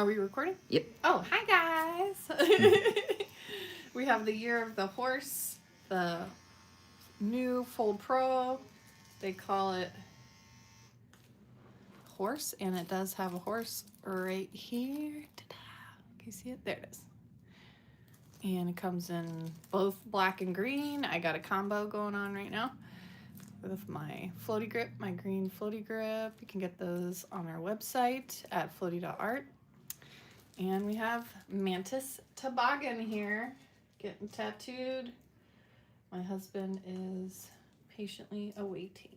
Are we recording? Yep. Oh, hi guys! We have the Year of the Horse, the new Fold Pro. They call it Horse, and it does have a horse right here. Ta-da. Can you see it? There it is. And it comes in both black and green. I got a combo going on right now with my Floaty Grip, my green Floaty Grip. You can get those on our website at floaty.art. And we have Mantis Toboggan here, getting tattooed. My husband is patiently awaiting.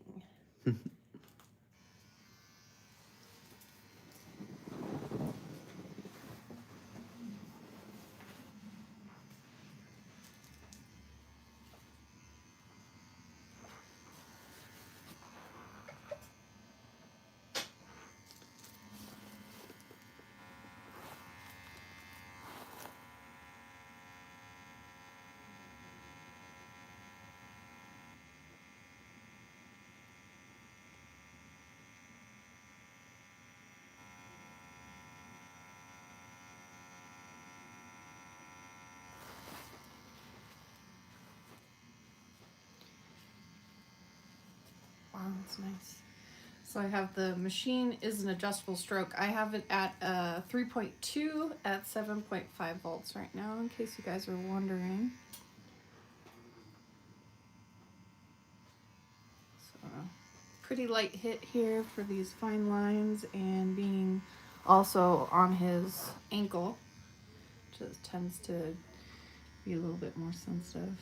Wow, that's nice. So I have the machine is an adjustable stroke. I have it at 3.2 at 7.5 volts right now, in case you guys are wondering. So pretty light hit here for these fine lines, and being also on his ankle, just tends to be a little bit more sensitive.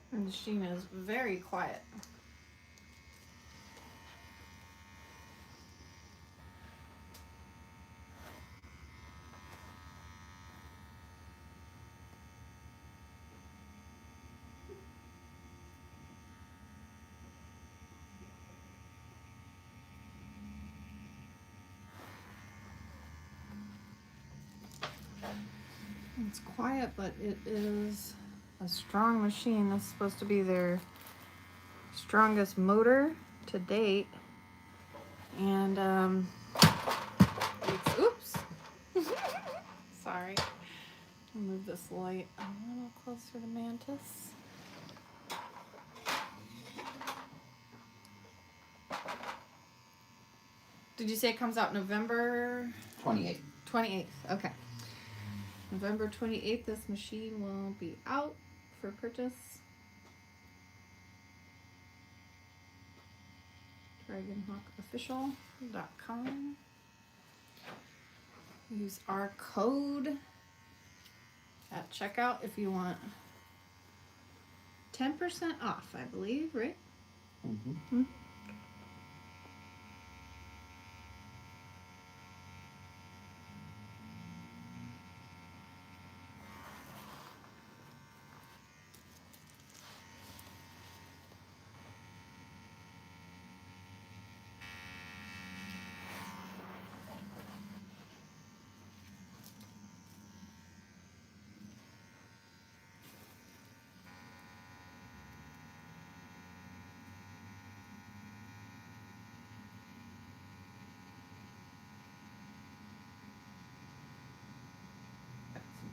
The machine is very quiet. It's quiet, but it is a strong machine. This is supposed to be their strongest motor to date. And oops. Sorry. I'll move this light a little closer to Mantis. Did you say it comes out November 28th? 28th. Okay. November 28th, this machine will be out for purchase. Dragonhawkofficial.com. Use our code at checkout if you want 10% off, I believe, right? Mm-hmm.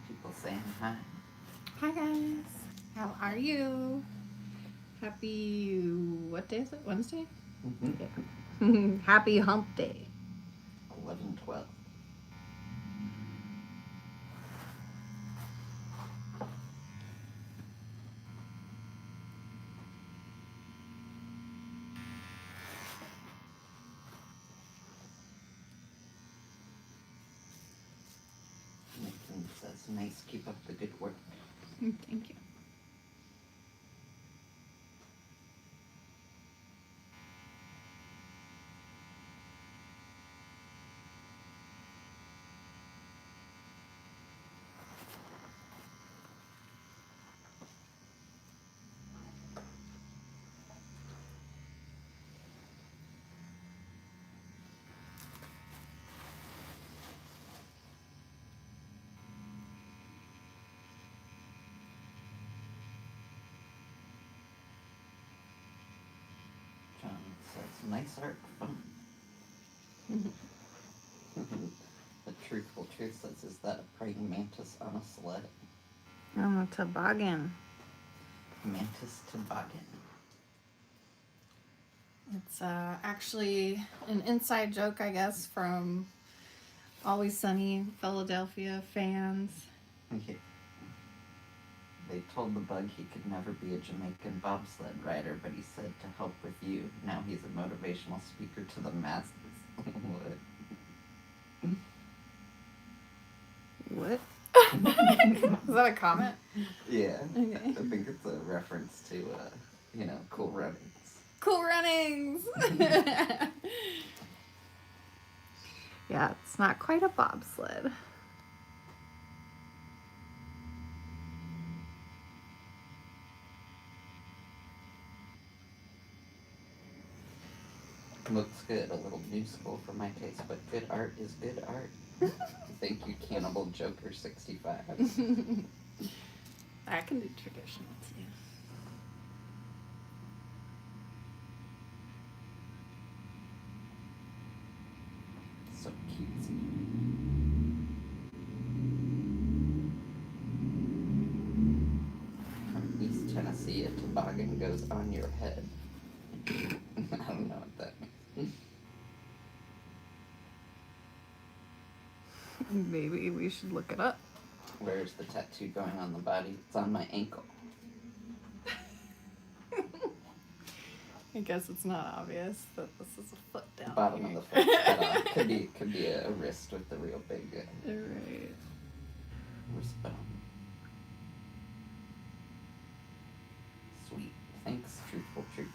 People saying hi. Hi guys, how are you? Happy, what day is it? Wednesday? Mm-hmm. Happy hump day. 11/12. It's nice. Keep up the good work. Thank you. John says, nice art, fun. The truthful truth says, is that a praying mantis on a sled? On a toboggan. Mantis toboggan. It's actually an inside joke, I guess, from Always Sunny Philadelphia fans. Okay. They told the bug he could never be a Jamaican bobsled rider, but he said to help with you. Now he's a motivational speaker to the masses. What? Is that a comment? Yeah. Okay. I think it's a reference to, Cool Runnings. Cool Runnings! Yeah, it's not quite a bobsled. Looks good. A little new school for my taste, but good art is good art. Thank you, Cannibal Joker 65. I can do traditional too. So cutesy. From East Tennessee, a toboggan goes on your head. I don't know what that means. Maybe we should look it up. Where's the tattoo going on the body? It's on my ankle. I guess it's not obvious that this is a foot down Bottom here. of the foot. Cut off. Could be a wrist with the real big Right. wrist bone. Sweet. Thanks, truthful truth.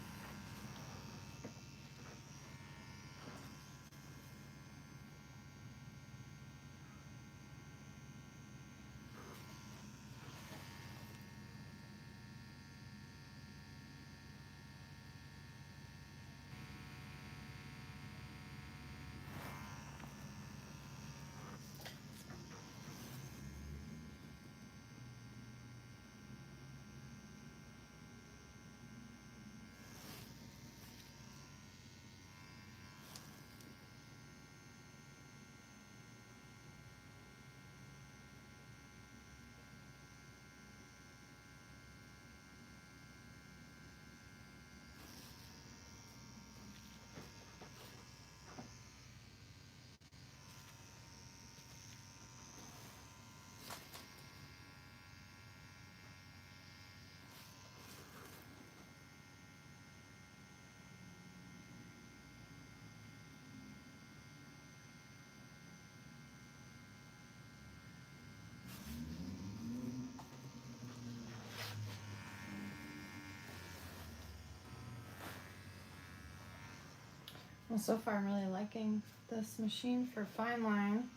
Well, so far I'm really liking this machine for fine line.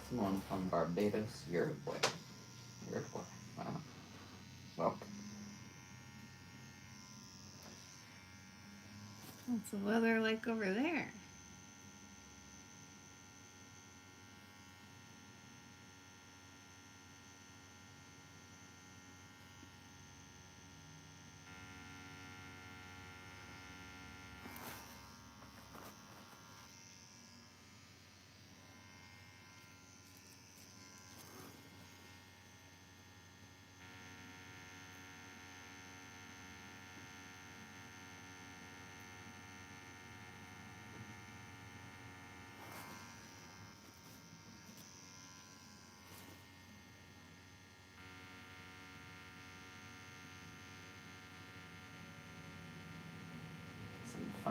Someone from Barbados, you're a boy. You're a boy. Wow. Welcome. What's the weather like over there?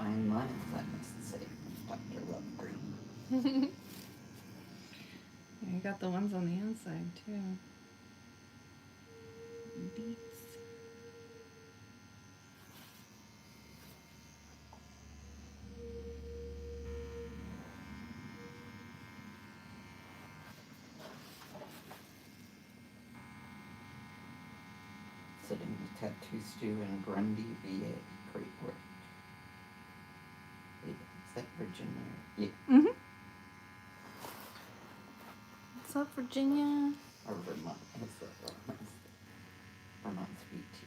fine lines, I must say, Dr. Love Green. You got the ones on the inside too. Beats. Sitting the tattoo stew in Grundy, VA. Great work. Wait, is that Virginia? Yeah. Mm-hmm. What's up, Virginia? Or Vermont. What's that? Vermont's VT.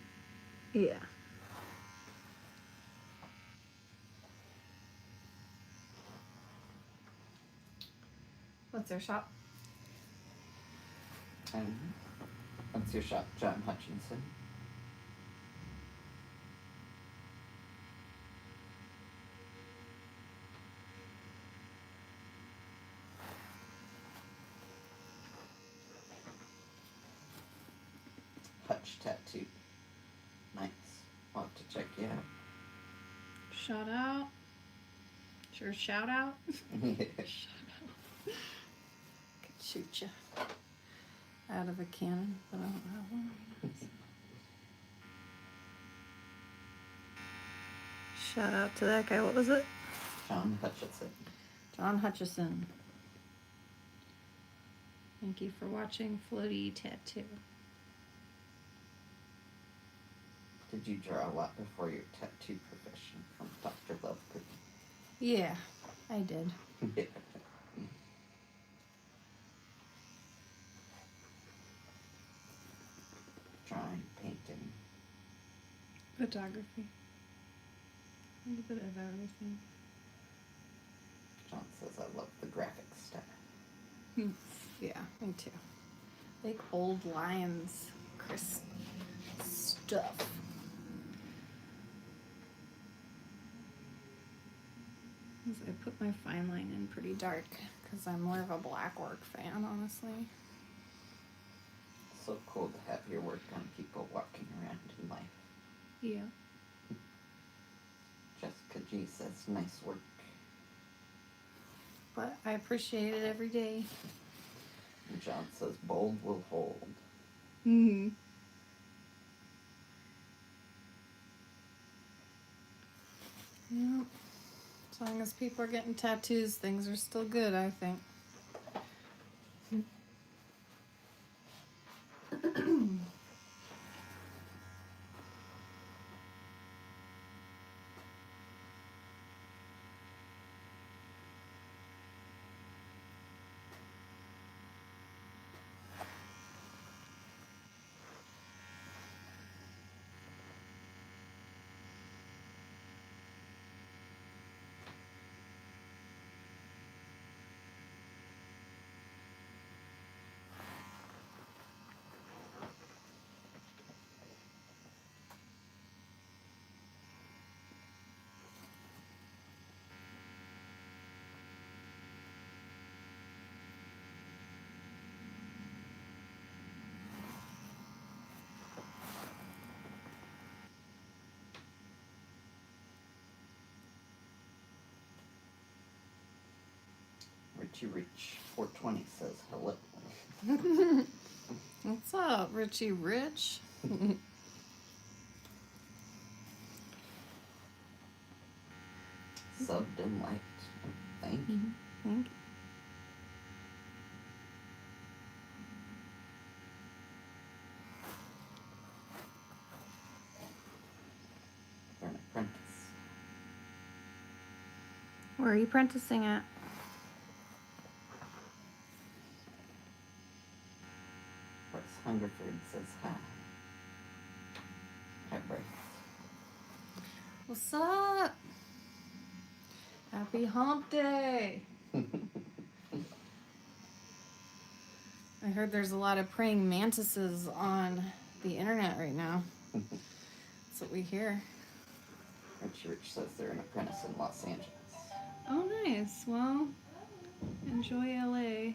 Yeah. What's their shop? What's your shop, John Hutchinson? Hutch Tattoo. Nice. I'll have to check you out. Shout out. Sure, shout out. Yeah. Shout out. Could shoot you out of a cannon, but I don't have one. Shout out to that guy. What was it? John Hutchinson. John Hutchison. Thank you for watching Floaty Tattoo. Did you draw a lot before your tattoo profession from Dr. Love Green? Yeah, I did. Yeah. Drawing, painting. Photography. A little bit of everything. John says I love the graphic style. Yeah, me too. Like old lines, crisp stuff. I put my fine line in pretty dark because I'm more of a black work fan, honestly. So cool to have your work on people walking around in life. Yeah. Jessica G says nice work. But I appreciate it every day. And John says bold will hold. Mm-hmm. Yeah. As long as people are getting tattoos, things are still good, I think. Richie Rich 420 says hello. What's up, Richie Rich? Subbed and liked. Thank you. Thank you. You're an apprentice. Where are you apprenticing at? Bryce Hungerford says hi. Hi, Bryce. What's up? Happy hump day. I heard there's a lot of praying mantises on the internet right now. That's what we hear. Richie Rich says they're an apprentice in Los Angeles. Oh, nice. Well, enjoy LA.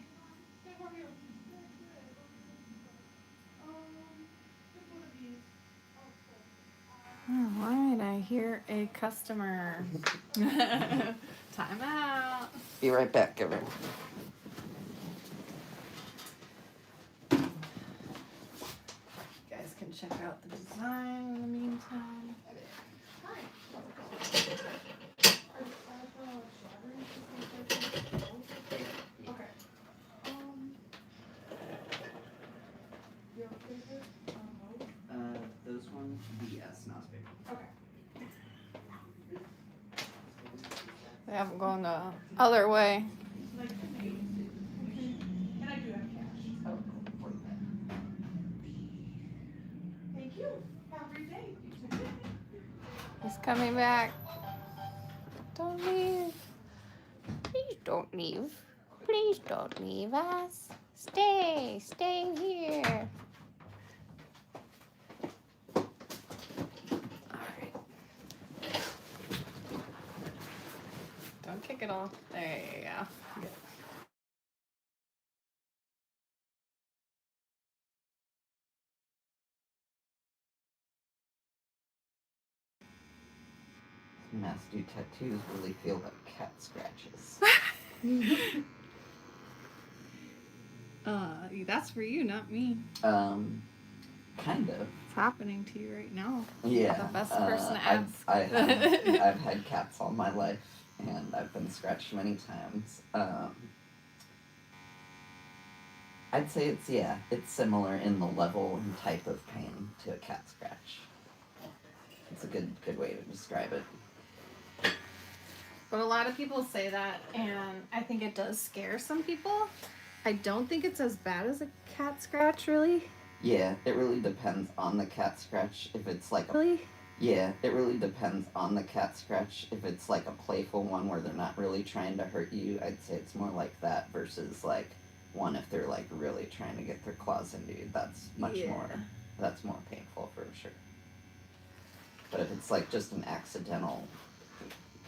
Alright, I hear a customer. Time out. Be right back, everyone. You guys can check out the design in the meantime. Okay. Those ones, yes, not big. Okay. They haven't gone the other way. And I do have cash. Oh, cool. Thank you. Have a great day. He's coming back. Don't leave. Please don't leave. Please don't leave us. Stay. Stay here. Alright. Don't kick it off. There you go. Good. Mast do tattoos really feel like cat scratches. That's for you, not me. Kind of. It's happening to you right now. Yeah. The best person to I've, ask. I've had cats all my life, and I've been scratched many times. I'd say it's similar in the level and type of pain to a cat scratch. It's a good way to describe it. But a lot of people say that, and I think it does scare some people. I don't think it's as bad as a cat scratch, really. Yeah, it really depends on the cat scratch. If it's like Yeah, it really depends on the cat scratch. If it's like a playful one where they're not really trying to hurt you, I'd say it's more like that versus like one if they're like really trying to get their claws into you. That's that's more painful for sure. But if it's like just an accidental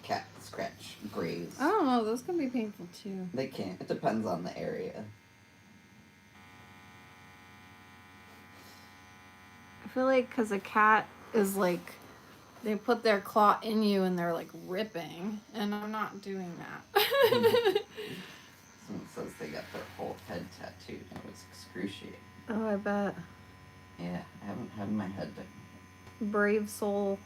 cat scratch graze, I don't know, those can be painful too. they can't. It depends on the area. I feel like because a cat is like, they put their claw in you and they're like ripping, and I'm not doing that. Someone says they got their whole head tattooed and it was excruciating. Oh, I bet. Yeah, I haven't had my head done. Brave soul.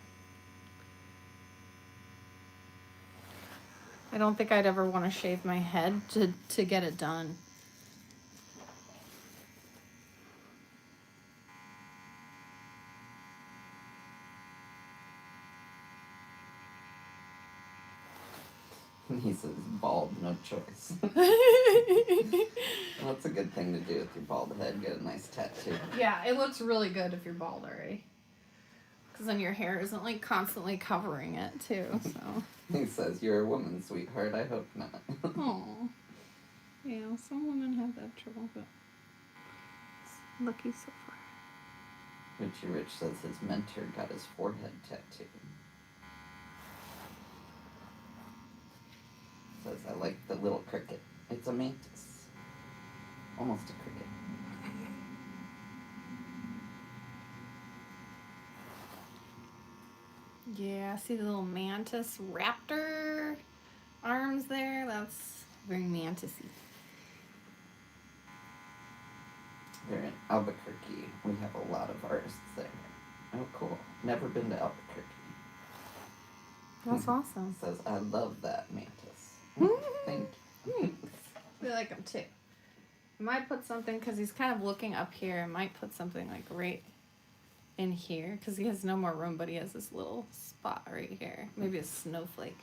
I don't think I'd ever want to shave my head to get it done. He says bald, no choice. Well, that's a good thing to do with your bald head. Get a nice tattoo. Yeah, it looks really good if you're bald already. Because then your hair isn't like constantly covering it too, so. He says, you're a woman, sweetheart. I hope not. Aw. Yeah, some women have that trouble, but it's lucky so far. Richie Rich says his mentor got his forehead tattooed. Says, I like the little cricket. It's a mantis. Almost a cricket. Yeah, see the little mantis raptor arms there? That's very mantis-y. They're in Albuquerque. We have a lot of artists there. Oh, cool. Never been to Albuquerque. That's awesome. Says, I love that mantis. Thank you. I like him too. I might put something, because he's kind of looking up here, I might put something like right in here, because he has no more room, but he has this little spot right here. Maybe a snowflake.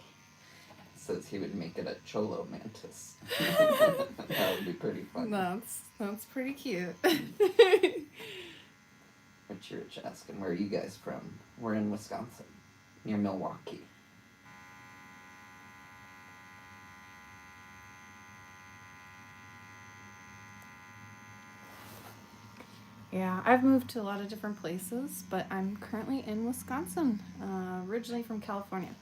Says he would make it a cholo mantis. That would be pretty fun. That's pretty cute. Richie Rich asking, where are you guys from? We're in Wisconsin, near Milwaukee. Yeah, I've moved to a lot of different places, but I'm currently in Wisconsin, originally from California.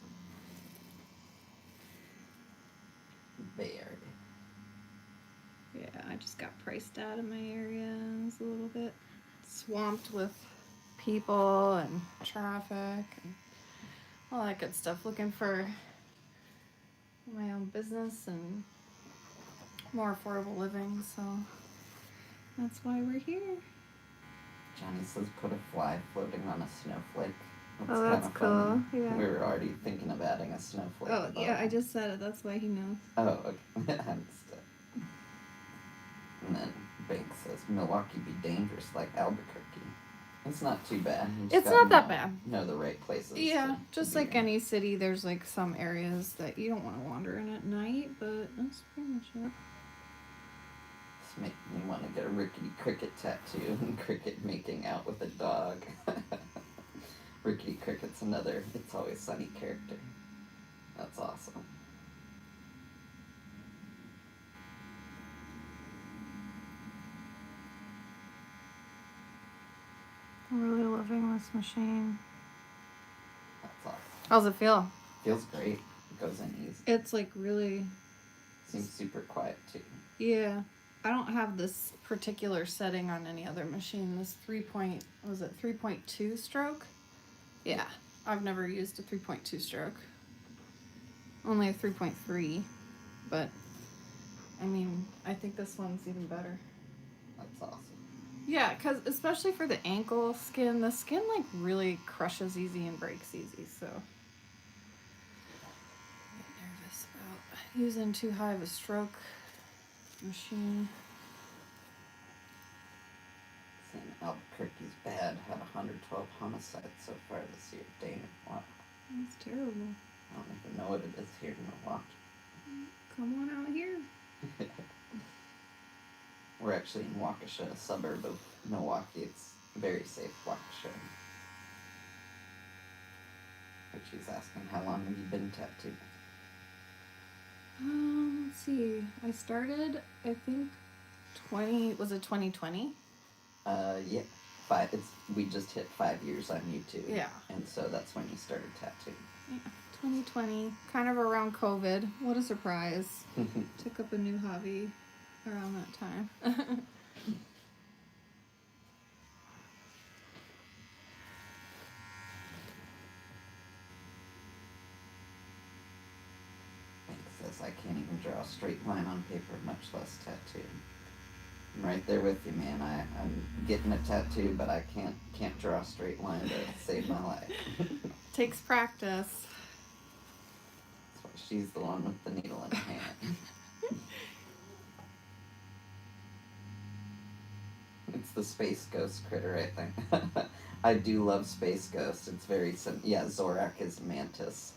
Bay Area. Yeah, I just got priced out of my area. It's a little bit swamped with people and traffic and all that good stuff. Looking for my own business and more affordable living, so that's why we're here. Johnny says put a fly floating on a snowflake. Oh, that's kinda cool. funny. Yeah. We were already thinking of adding a snowflake. Oh, above yeah, I him. just said it. That's why he knows. Oh, okay. I missed it. And then Banks says Milwaukee be dangerous like Albuquerque. It's not too bad. You just It's gotta not that know- bad. Know the right places. Yeah, to just be like in. any city, there's like some areas that you don't want to wander in at night, but that's pretty much it. This make me want to get a rickety cricket tattoo and cricket making out with a dog. Rickety Cricket's another It's Always Sunny character. That's awesome. I'm really loving this machine. That's awesome. How's it feel? Feels great. It goes in easy. It's like really, Seems super quiet too. yeah. I don't have this particular setting on any other machine. This 3.2 stroke? Yeah. I've never used a 3.2 stroke. Only a 3.3. But, I mean, I think this one's even better. That's awesome. Yeah, because especially for the ankle skin, the skin like really crushes easy and breaks easy, so. I get nervous about using too high of a stroke machine. Saying Albuquerque's bad. Had 112 homicides so far this year. Dang it. Wow. That's terrible. I don't even know what it is here in Milwaukee. Come on out here. We're actually in Waukesha, a suburb of Milwaukee. It's very safe, Waukesha. But she's asking, how long have you been tattooed? Let's see. I started, I think, 2020? Yeah. We just hit 5 years on YouTube. Yeah. And so that's when you started tattooing. Yeah, 2020. Kind of around COVID. What a surprise. Took up a new hobby around that time. Says I can't even draw a straight line on paper, much less tattoo. I'm right there with you, man. I'm getting a tattoo, but I can't draw a straight line to save my life. Takes practice. That's why she's the one with the needle in her hand. It's the Space Ghost critter, I think. I do love Space Ghost. It's very yeah, Zorak is Mantis.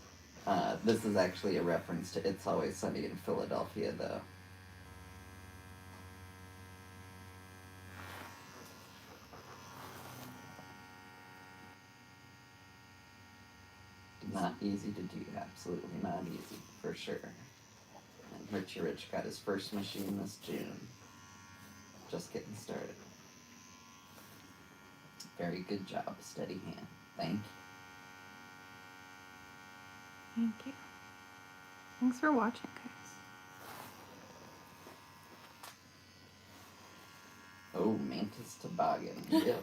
This is actually a reference to It's Always Sunny in Philadelphia, though. Not easy to do, absolutely not easy, for sure. And Richie Rich got his first machine this June. Just getting started. Very good job, steady hand. Thank you. Thank you. Thanks for watching, guys. Oh, Mantis Toboggan. Yep.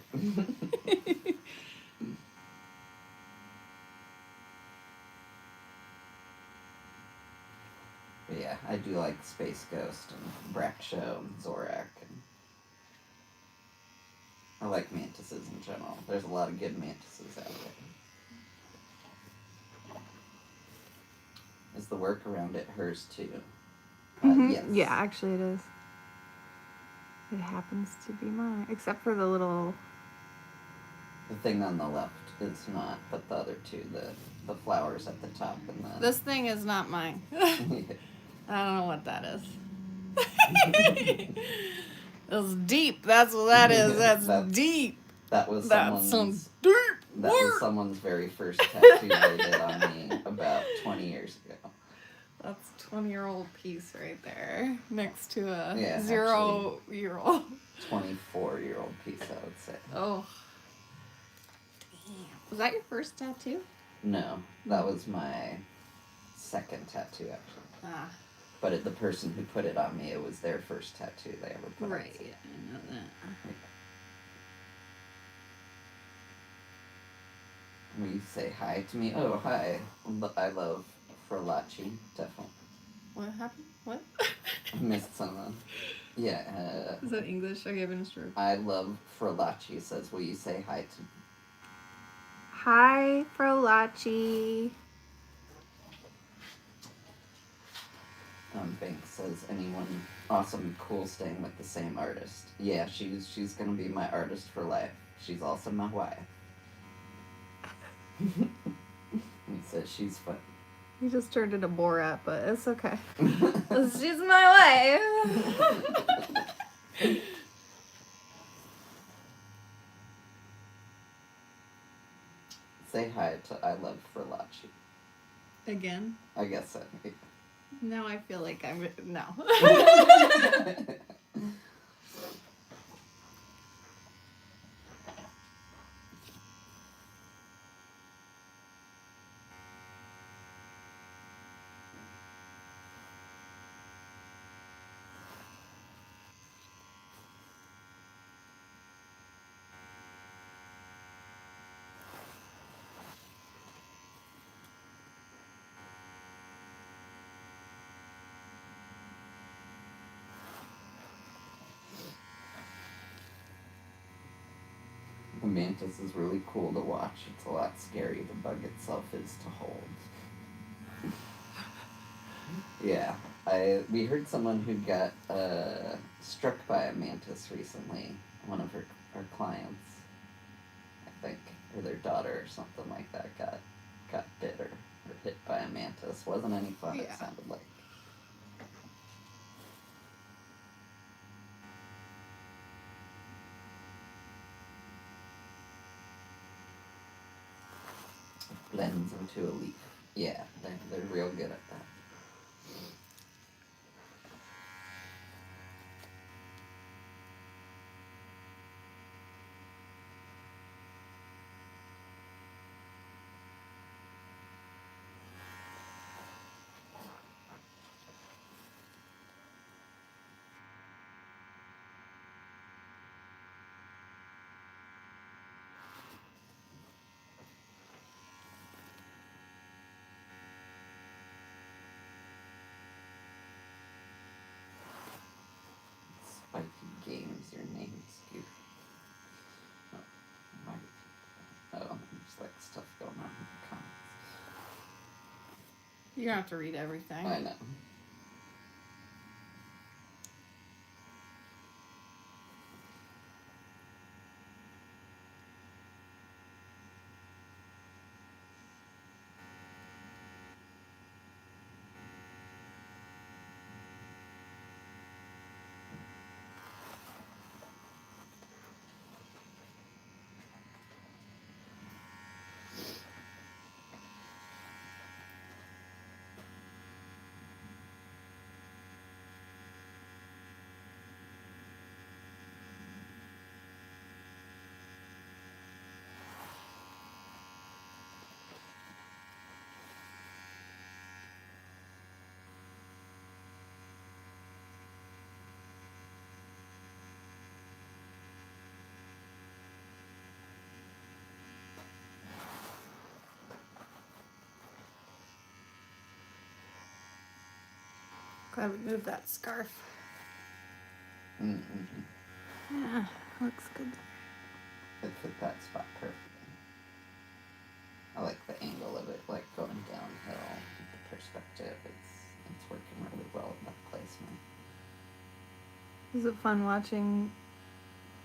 But yeah, I do like Space Ghost and Brakshow and Zorak. And I like mantises in general. There's a lot of good mantises out there. Is the work around it hers too? Yes. Yeah, actually it is. It happens to be mine, except for the little... The thing on the left is not, but the other two, the flowers at the top and the... This thing is not mine. I don't know what that is. It's deep. That's what that is. That's deep. That was That's someone's... some deep That work. was someone's very first tattoo they did on me about 20 years ago. That's a 20-year-old piece right there, next to a Yeah, 0-year-old. 24-year-old piece, I would say. Oh. Damn. Was that your first tattoo? No, that was my second tattoo, actually. Ah, But the person who put it on me, it was their first tattoo they ever put on. right. Yeah, I know that. Will you say hi to me? Oh, hi. I love Floaty, definitely. What happened? What? I missed someone. Yeah, Is that English? I gave it a stroke. I love Floaty says, will you say hi to me? Hi, Floaty. Banks says, anyone awesome, cool staying with the same artist? Yeah, she's gonna be my artist for life. She's also my wife. He says she's fun. You just turned into Borat, but it's okay. She's my wife. Say hi to I love Floaty. Again? I guess so. Now I feel like I'm no. The mantis is really cool to watch. It's a lot scary. The bug itself is to hold. Yeah, we heard someone who got struck by a mantis recently. One of our clients, I think, or their daughter or something like that got bit or hit by a mantis. Wasn't any fun. It Yeah. sounded like. Blends into a leaf. Yeah, they're real good at that. Spiky Games, your name's goofy. Oh, why do people- oh, there's like stuff going on in the comments. You're gonna have to read everything. I know. Glad we moved that scarf. Mm-hmm. Yeah, looks good. It fit that spot perfectly. I like the angle of it, like going downhill. The perspective, it's working really well with that placement. Is it fun watching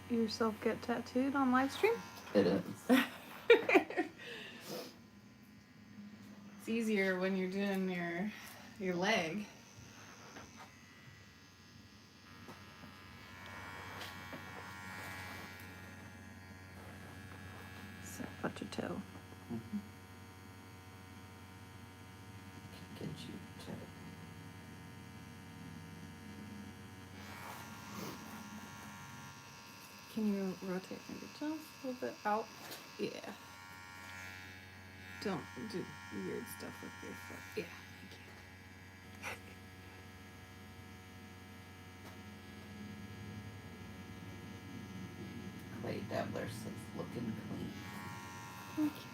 yourself get tattooed on Livestream? It is. It's easier when you're doing your leg. So put your toe. Mm-hmm. Can get you to. Can you rotate maybe just a little bit out? Yeah. Don't do weird stuff with your foot. Yeah, thank Clay Dabbler says looking clean. you. Thank you.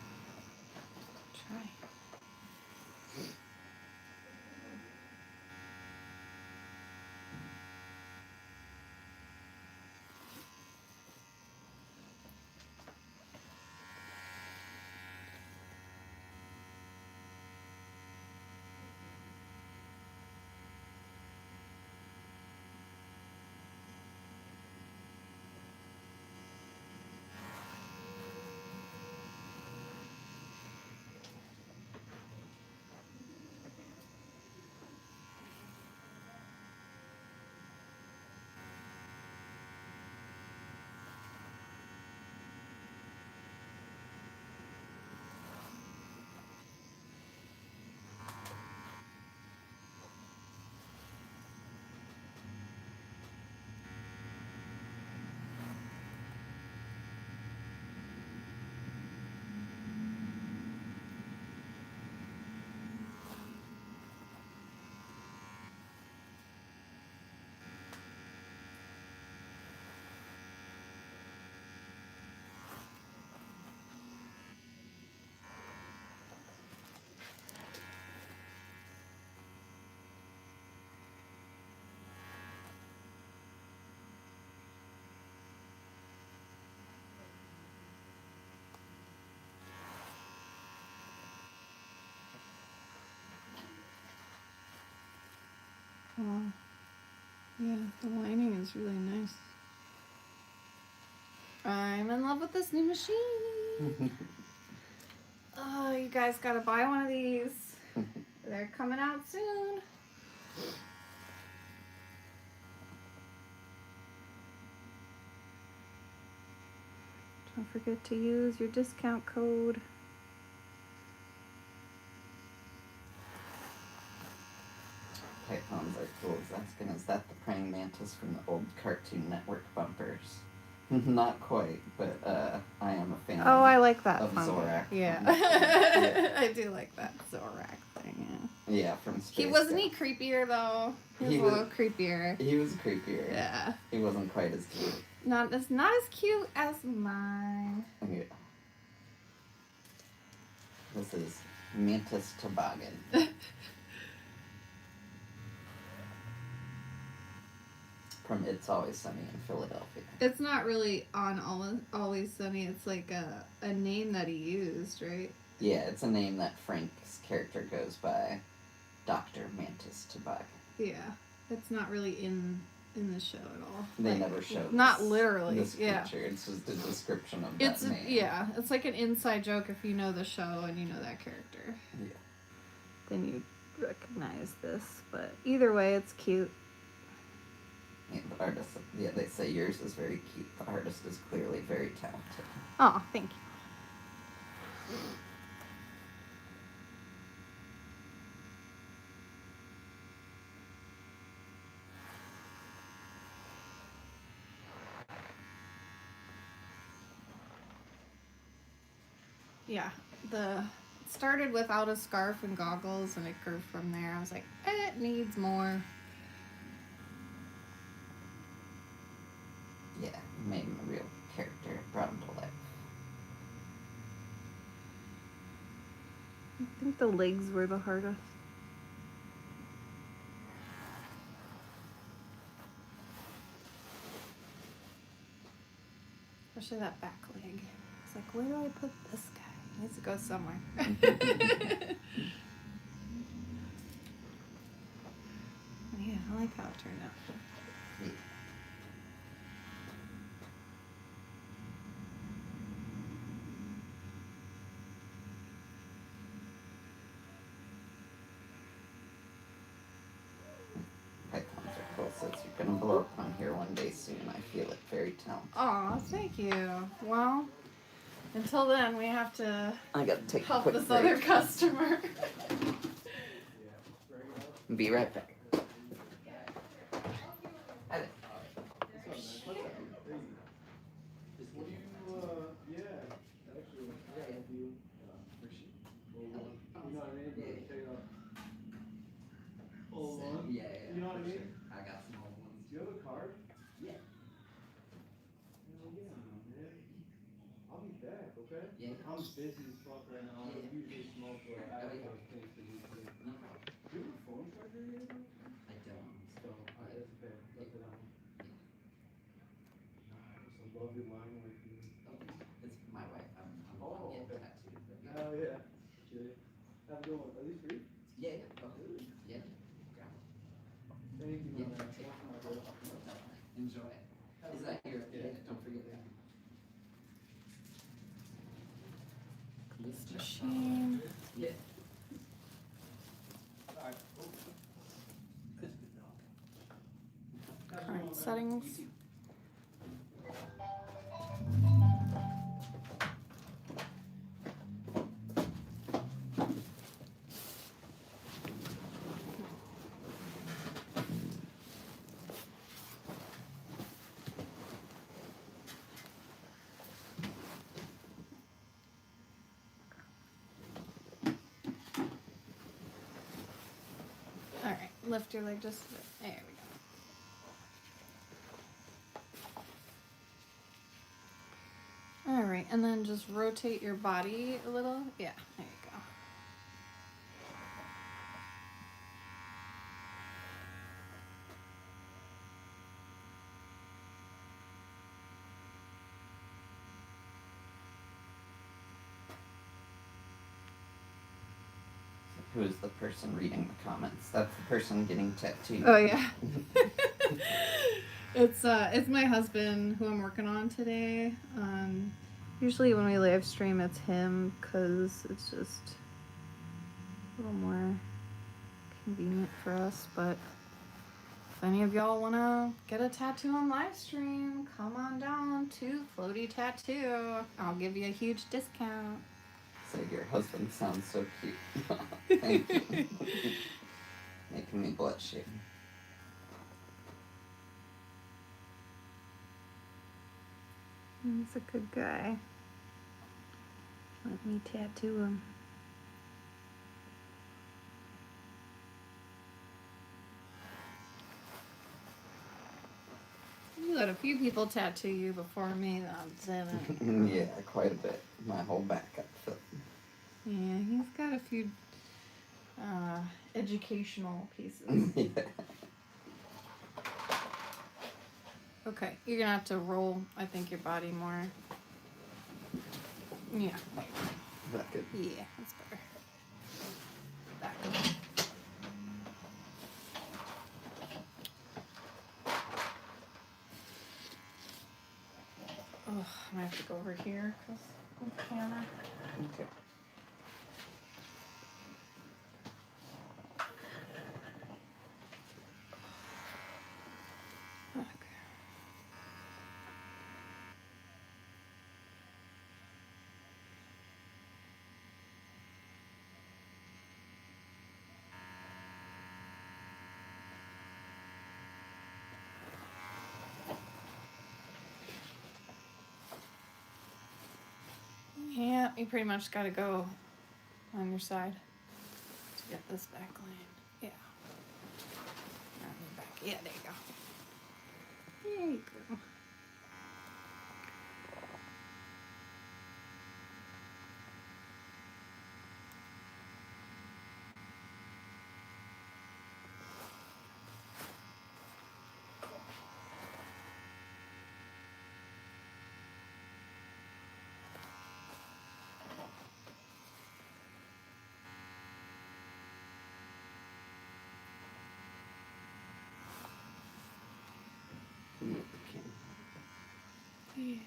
Oh, yeah, the lining is really nice. I'm in love with this new machine. Oh, you guys gotta buy one of these. They're coming out soon. Don't forget to use your discount code. Pythons are cool. I was asking, is that the praying mantis from the old Cartoon Network bumpers? Not quite, but I am a fan. Oh, I like that of fungus. Zorak. Yeah. Yeah. I do like that Zorak thing, yeah. Yeah, from Space He wasn't Ghost. he creepier though? He He was a was- little creepier. He was creepier. Yeah. He wasn't quite as cute. Not as cute as mine. Yeah. This is Mantis Toboggan. From It's Always Sunny in Philadelphia. It's not really on Always Sunny. It's like a name that he used, right? Yeah, it's a name that Frank's character goes by. Dr. Mantis Toboggan. Yeah. It's not really in the show at all. They Like, never show not this, literally. this yeah. creature. It's just a description of It's that name. yeah. It's like an inside joke if you know the show and you know that character. Yeah. Then you recognize this. But either way, it's cute. And the artist, yeah, they say yours is very cute. The artist is clearly very talented. Oh, thank you. Yeah, it started without a scarf and goggles, and it grew from there. I was like, it needs more. Yeah, made him a real character, brought him to life. I think the legs were the hardest. Especially that back leg. It's like, where do I put this guy? He needs to go somewhere. Yeah, I like how it turned out. Yeah. Pythons are cool, so you're gonna blow up on here one day soon. I feel it. Very talented. Aw, thank you. Well, until then, we have to I gotta take a help quick this break. other customer. Be right back. Hi there. Yeah, You know what I mean? I got some old ones. Do you have a card? Yeah. Hell yeah, man. I'll be back, okay? Yeah. I'm busy as fuck right now. I Yeah. usually smoke, but I have yeah. those things to do too. No problem. Do you have a phone charger yet? I don't. So, alright, that's okay. Left it on. It's a lovely line like you. It's my wife. I'm Oh, getting okay. tattooed. But yeah. Hell yeah. Chill. Have a good one. Are these free? Yeah, yeah. Oh, yeah. Grab it. Thank you, Yeah, my man. take Welcome, my bro. Enjoy. Is that your? Yeah. Don't forget that. This machine. Yeah. Current settings. All right, lift your leg just a bit. There we go. All right, and then just rotate your body a little. Yeah, there you go. Who is the person reading the comments? That's the person getting tattooed. Oh yeah. It's my husband who I'm working on today. Usually when we live stream, it's him because it's just a little more convenient for us. But if any of y'all want to get a tattoo on live stream, come on down to Floaty Tattoo. I'll give you a huge discount. So your husband sounds so cute. Thank you. Making me blush here. He's a good guy. Let me tattoo him. You let a few people tattoo you before me. That's it. Yeah, quite a bit. My whole back got filled. Yeah, he's got a few educational pieces. Yeah. Okay, you're gonna have to roll, I think, your body more. Yeah. That good. Yeah, that's better. That good. Oh, I'm gonna have to go over here because of the camera. Okay. Okay. Yeah, you pretty much gotta go on your side to get this back line. Yeah. On your back. Yeah, there you go. There you go. Okay. Yeah.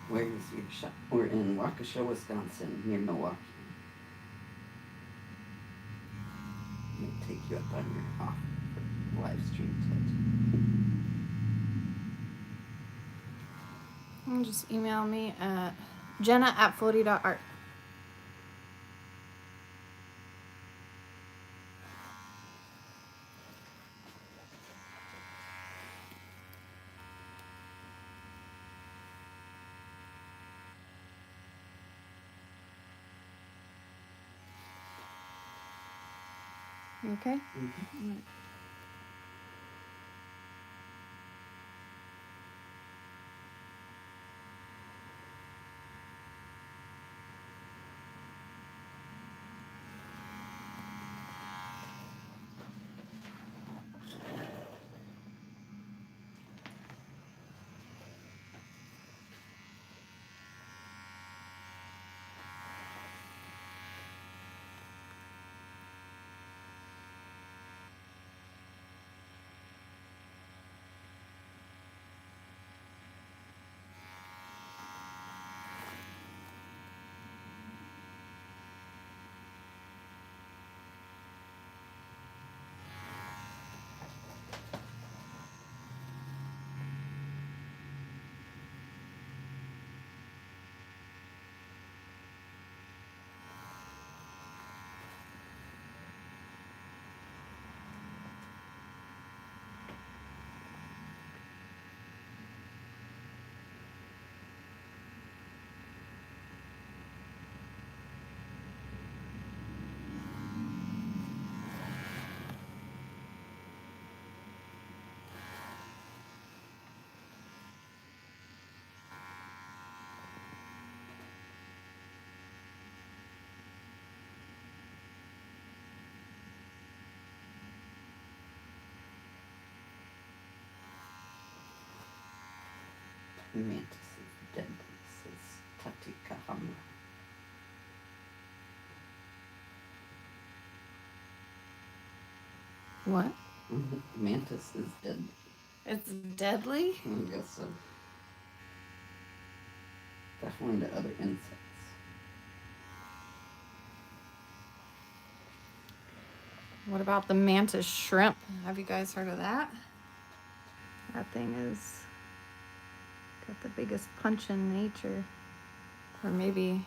Where is your shop? We're in Waukesha, Wisconsin, near Milwaukee. I'm gonna take you up on your off for live stream And just email me at jenna@floaty.art. Okay? tattoo. Alright. Mantis is dead, says Tati Kahama. What? Mantis is dead. It's deadly? I guess so. Definitely to other insects. What about the mantis shrimp? Have you guys heard of that? That thing is got the biggest punch in nature. Or maybe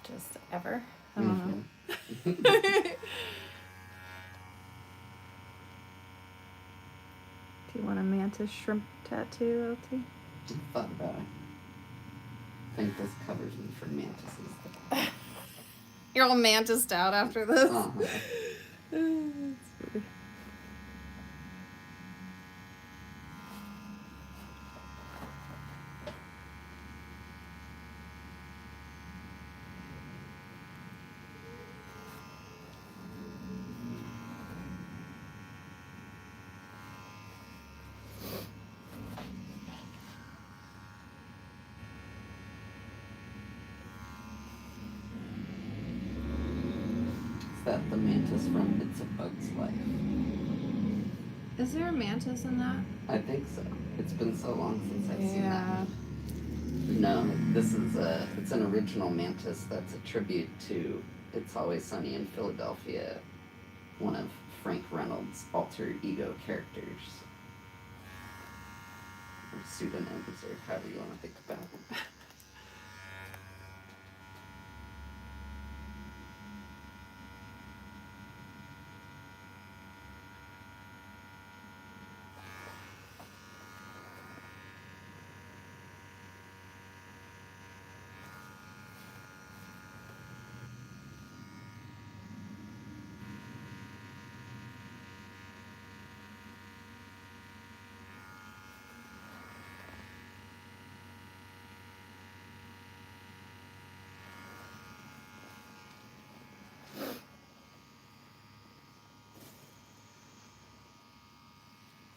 just ever. I don't know. Do you want a mantis shrimp tattoo, LT? I thought about it. I think this covers me for mantises. You're all mantised out after this. Uh-huh. That's funny. Is that the mantis from It's a Bug's Life? Is there a mantis in that? I think so. It's been so long since I've seen Yeah. that. No, this is it's an original mantis that's a tribute to It's Always Sunny in Philadelphia, one of Frank Reynolds' alter ego characters. Or pseudonyms, or however you want to think about it.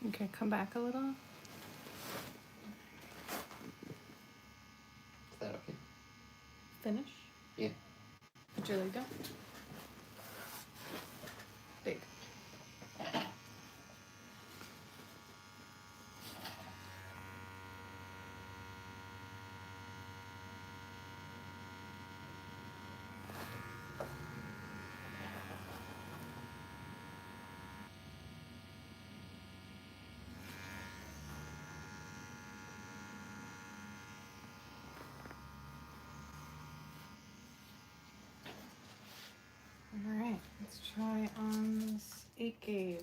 Okay, come back a little. Is that okay? Finish. Yeah. Put your leg down. Big. All right, let's try on this 8 gauge.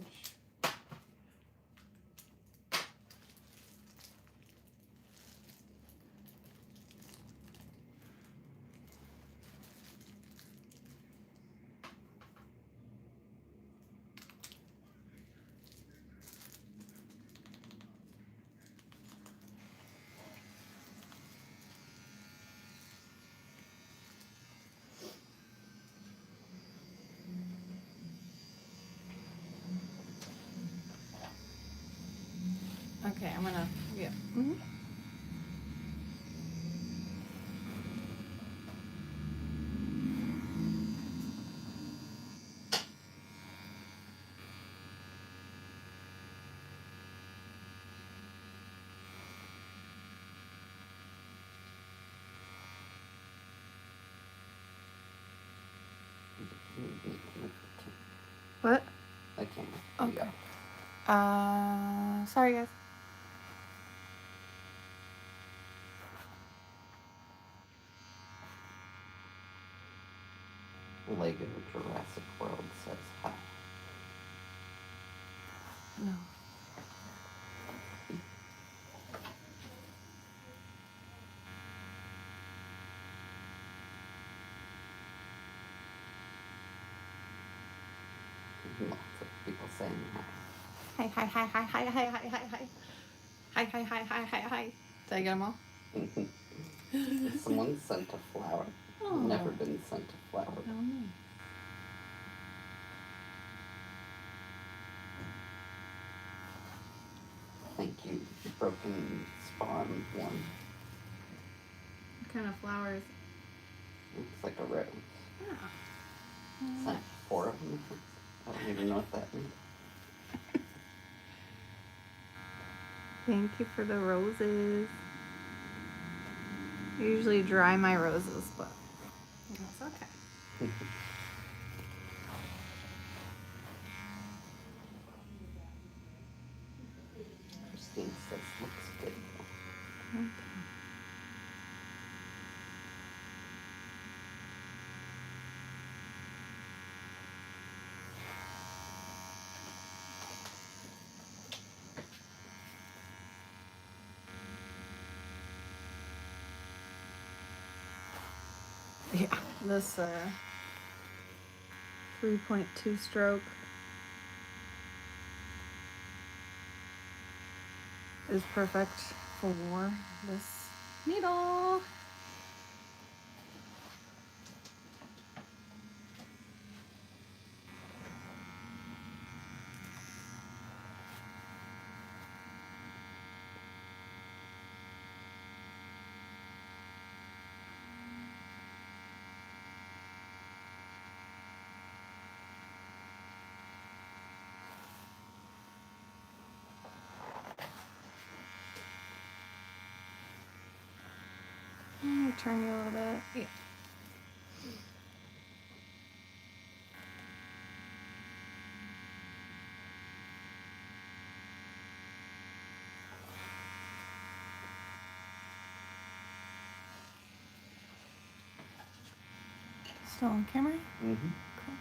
Okay, I'm gonna, yeah. Mm-hmm. What? I can't. Okay. Sorry guys. Lego Jurassic World says hi. No. Lots of people saying hi. Hi, hi, hi, hi, hi, hi, hi, hi, hi. Hi, hi, hi, hi, hi, hi. Did I get them all? Someone sent a flower. Oh. Never been sent a flower. Oh, nice. Thank you, Broken fawn one. What kind of flowers? Looks like a rose. Oh. It's like 4 of them. I don't even know what that means. Thank you for the roses. I usually dry my roses, but that's okay. Christine says looks good. Okay. Yeah, this 3.2 stroke is perfect for this needle. Let me turn you a little bit. Yeah. Still on camera? Mm-hmm. Cool.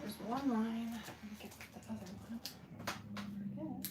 There's one line. I'm gonna get the other one. Forget.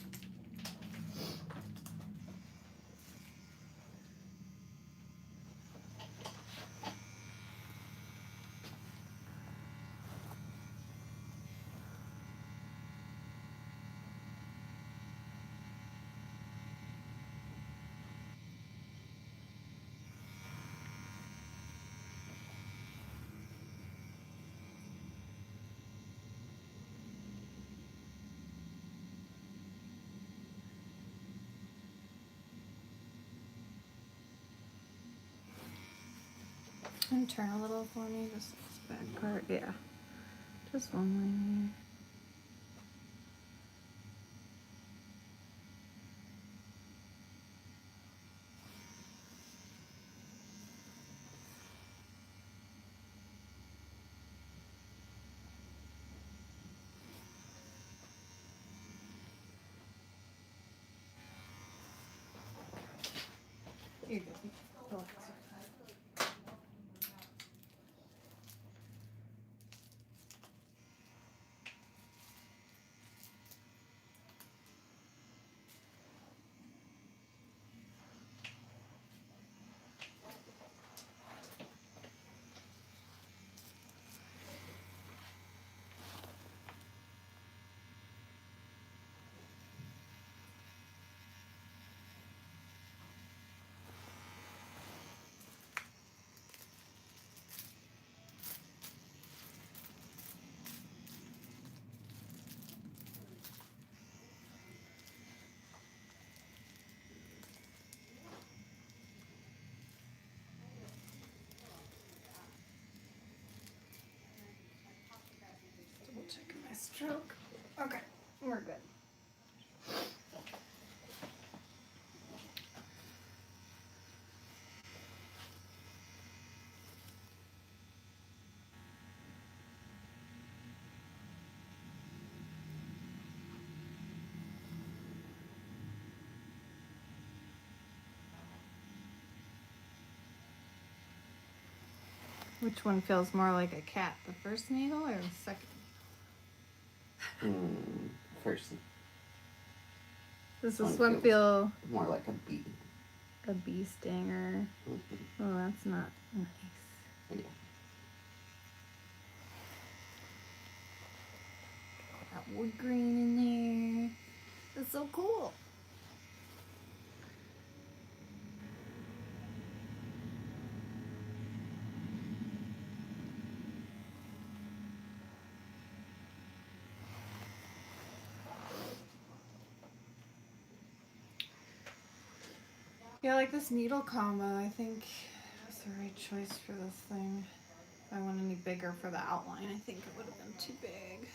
And turn a little for me, just this back part. Yeah, just one line. You're good. Relax. stroke. Okay, we're good. Which one feels more like a cat, the first needle or the second? First, Does One this one feels- feel more like a bee. a bee stinger? Mm-hmm. Oh, that's not nice. Yeah. That wood green in there. That's so cool. Yeah, like this needle combo, I think was the right choice for this thing. If I went any bigger for the outline, I think it would have been too big.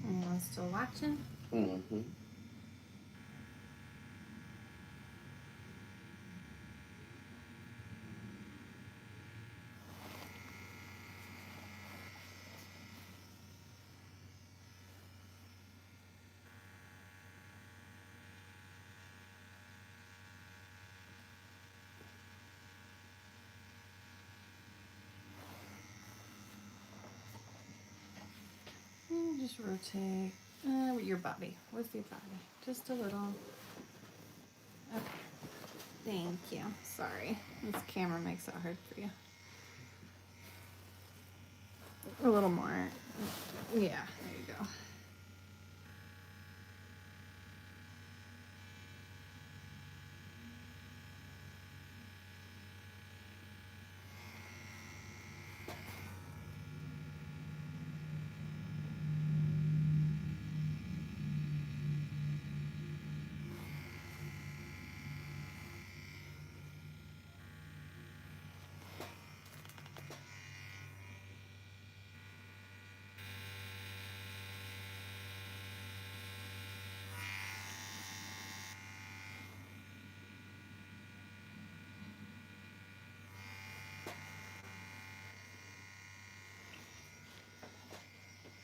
Anyone still watching? Mm-hmm. Just rotate with your body. With your body. Just a little. Okay. Thank you. Sorry. This camera makes it hard for you. A little more. Yeah, there you go.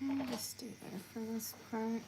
I'll just stay there for this part.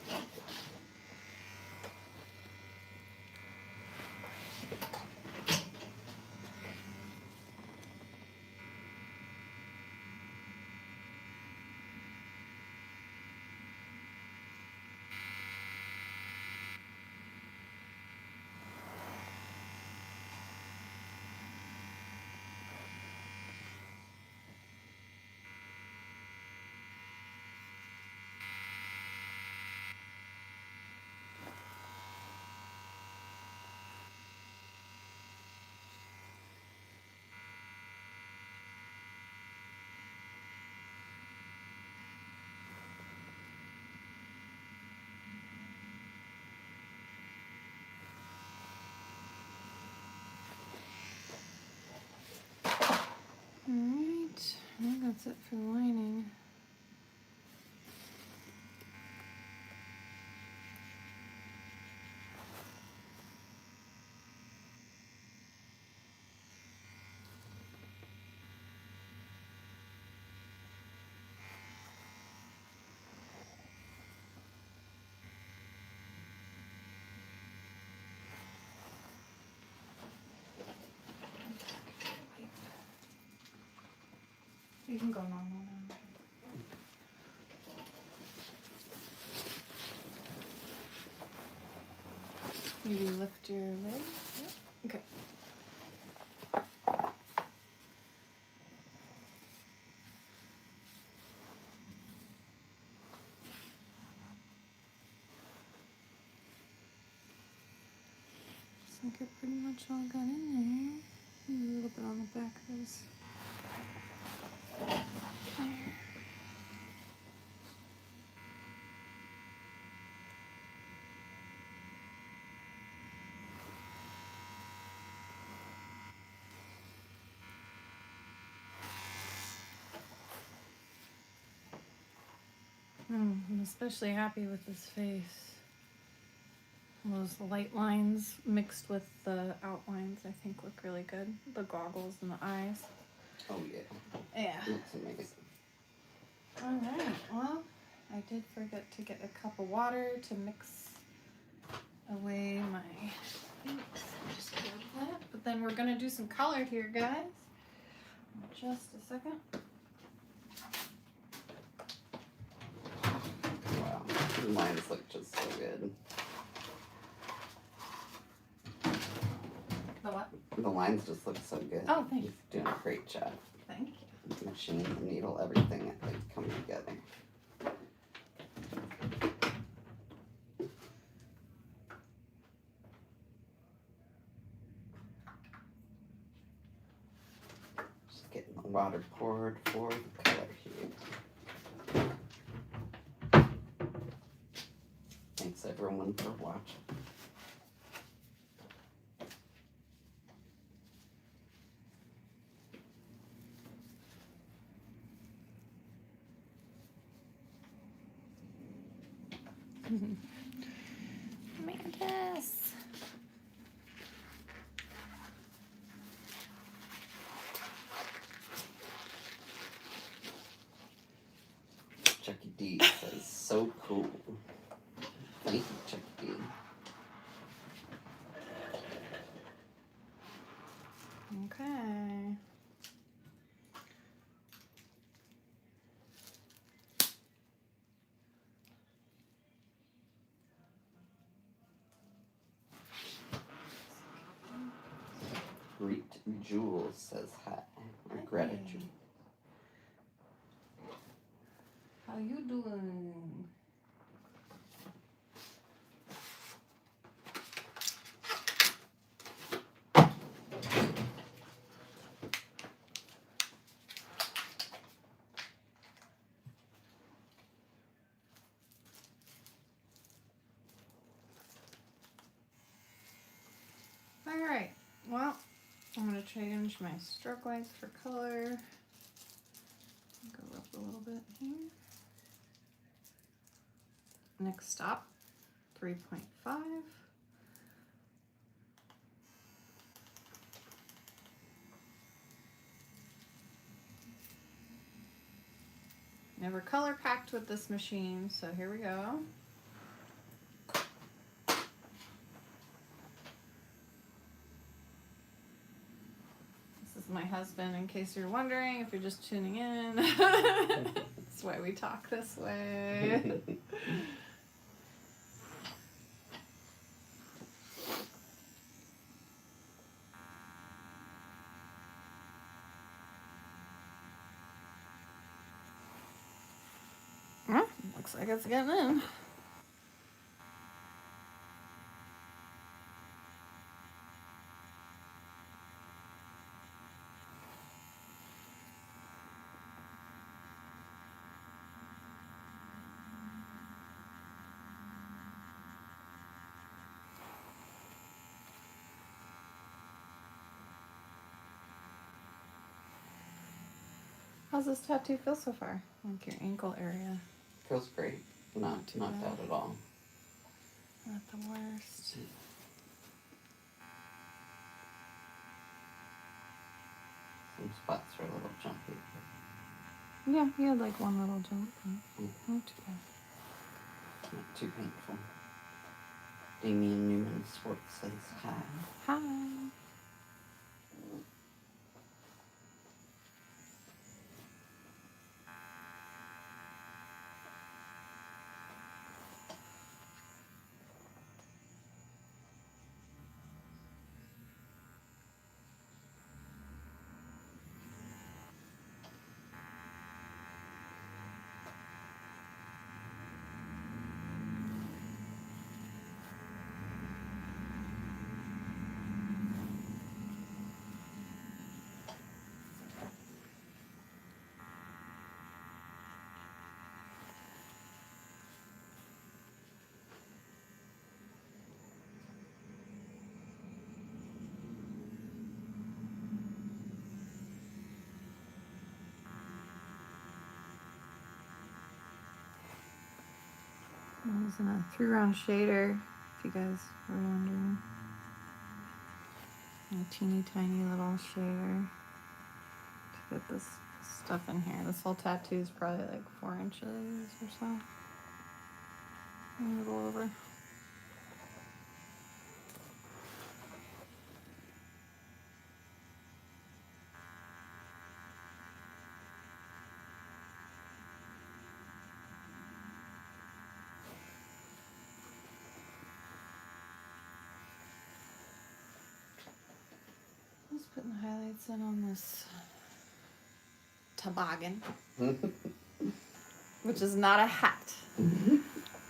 That's it for the lining. You can go normal now. Maybe lift your leg. Yep. Okay. I think I pretty much all got in there. Maybe a little bit on the back of this. There. I'm especially happy with this face. Those light lines mixed with the outlines I think look really good. The goggles and the eyes. Oh yeah. Yeah. Looks amazing. Alright, well, I did forget to get a cup of water to mix away my inks. I'll just grab that. But then we're gonna do some color here, guys. Just a second. Wow. The lines look just so good. The what? The lines just look so good. Oh, thanks. You're doing a great job. Thank you. The machine, the needle, everything, they come together. Just getting the water poured for the color here. Thanks everyone for watching. Mantis. Chucky D says, so cool. Thank you, Chucky D. Okay. Greet Jules says hi. Or gratitude. How you doing? Alright, well, I'm going to change my stroke length for color. Go up a little bit here. Next stop, 3.5. Never color packed with this machine, so here we go. This is my husband, in case you're wondering, if you're just tuning in. That's why we talk this way. Well, looks like it's getting in. How's this tattoo feel so far? Like your ankle area. Feels great. Not Not too knocked bad. out at all. Not the worst. Some spots are a little jumpy. Yeah, you had like one little jump. Not too bad. Not too painful. Damien Newman Sports says hi. Hi. I'm using a 3-round shader, if you guys were wondering. A teeny tiny little shader to get this stuff in here. This whole tattoo is probably like 4 inches or so. A little over. Just putting the highlights in on this toboggan, which is not a hat,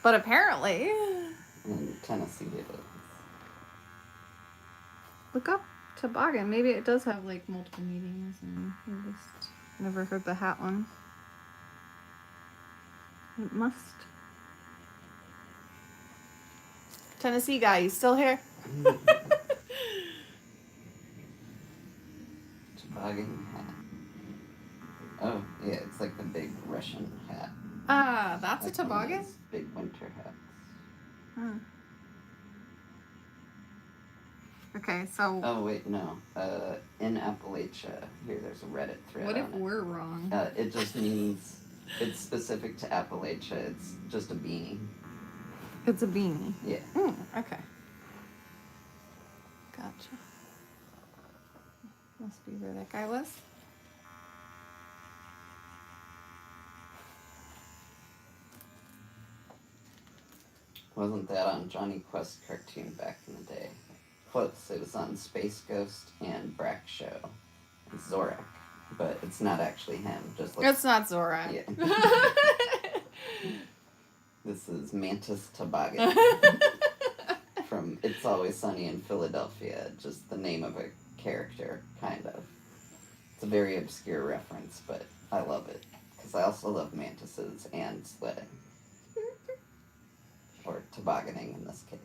but apparently. In Tennessee it is. Look up toboggan. Maybe it does have like multiple meanings, and I just never heard the hat one. It must. Tennessee guy, you still here? Toboggan hat. Oh, yeah, it's like the big Russian hat. Ah, that's Like a toboggan? one of those big winter hats. Hmm. Okay, so Oh, wait, no. In Appalachia, here there's a Reddit thread what if on it. we're wrong? It just means it's specific to Appalachia. It's just a beanie. It's a beanie. Yeah. Okay. Gotcha. Must be where that guy was. Wasn't that on Johnny Quest cartoon back in the day? Close. It was on Space Ghost and Brack Show. And Zorak. But it's not actually him. Just looks. It's not Zorak. Yeah. This is Mantis Toboggan. From It's Always Sunny in Philadelphia. Just the name of a character, kind of. It's a very obscure reference, but I love it. Because I also love mantises and sledding. Or tobogganing in this case.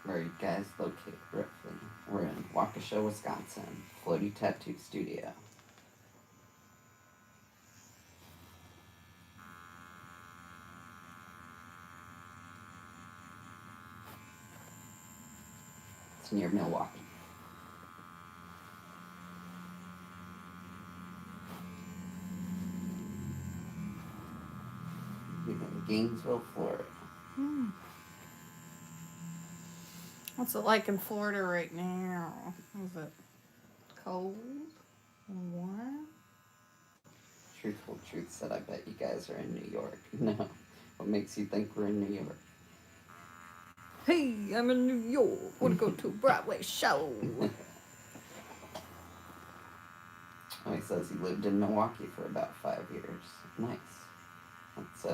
Where are you guys located roughly? We're in Waukesha, Wisconsin. Floaty Tattoo Studio. It's near Milwaukee. We're in Gainesville, Florida. What's it like in Florida right now? Is it cold and warm? Truthful Truth said, I bet you guys are in New York. No. What makes you think we're in New York? Hey, I'm in New York. Wanna go to a Broadway show? Oh, he says he lived in Milwaukee for about 5 years. Nice. That's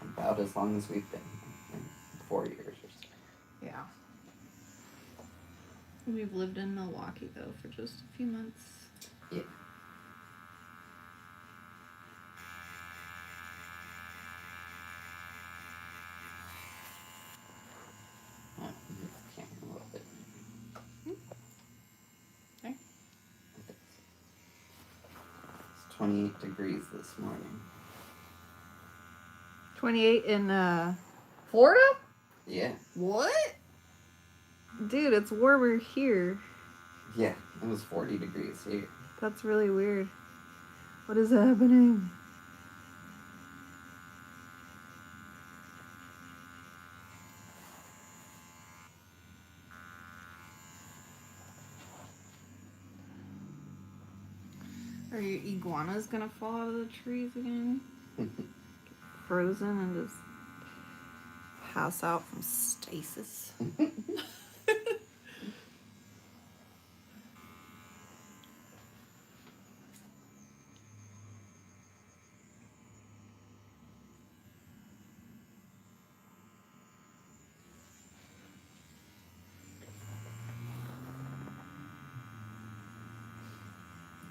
about as long as we've been. 4 years or so. Yeah. We've lived in Milwaukee though for just a few months. Yeah. Oh, can't remember what it. Okay. It's 28 degrees this morning. 28 in Florida? Yeah. What? Dude, it's warmer here. Yeah, it was 40 degrees here. That's really weird. What is happening? Are your iguanas gonna fall out of the trees again? Frozen and just pass out from stasis?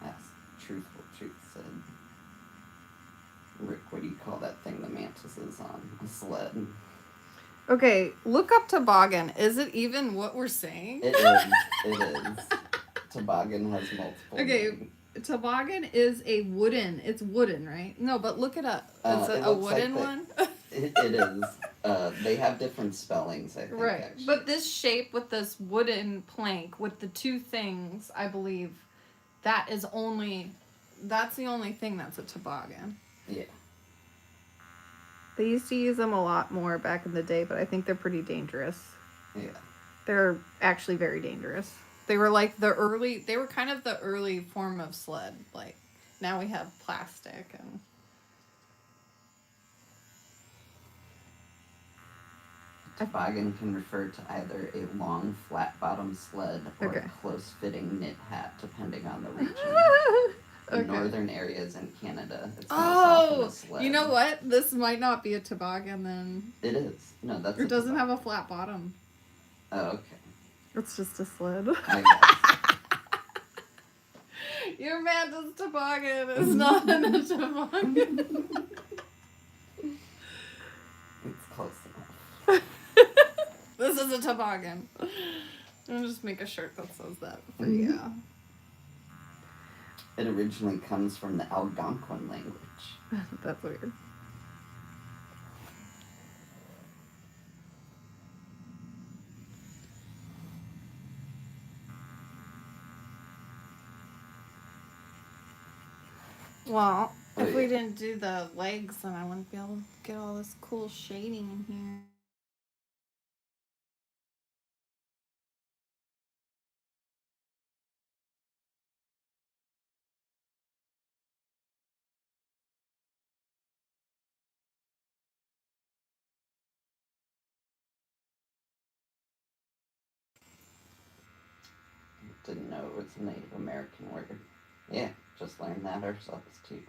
That's truthful truth said. Rick, what do you call that thing the mantis is on? A sled. Okay, look up toboggan. Is it even what we're saying? It is. It is. Toboggan has multiple Okay, names. toboggan is a wooden. It's wooden, right? No, but look it up. Is it It a looks like wooden one? It is. They have different spellings, I think, Right. actually. But this shape with this wooden plank with the two things, I believe, that's the only thing that's a toboggan. Yeah. They used to use them a lot more back in the day, but I think they're pretty dangerous. Yeah. They're actually very dangerous. They were like they were kind of the early form of sled. Like, now we have plastic and... Toboggan can refer to either a long, flat-bottomed sled or Okay. a close-fitting knit hat, depending on the region. In Okay. northern areas in Canada, it's most often a sled. You know what? This might not be a toboggan then. It is. No, that's It doesn't have a flat bottom. Oh, okay. It's just a sled. I guess. Your mantis toboggan is not a toboggan. It's close enough. This is a toboggan. I'll just make a shirt that says that for you. It originally comes from the Algonquin language. That's weird. Well, if we didn't do the legs, then I wouldn't be able to get all this cool shading in here. Didn't know it was a Native American word. Yeah, just learned that ourselves too.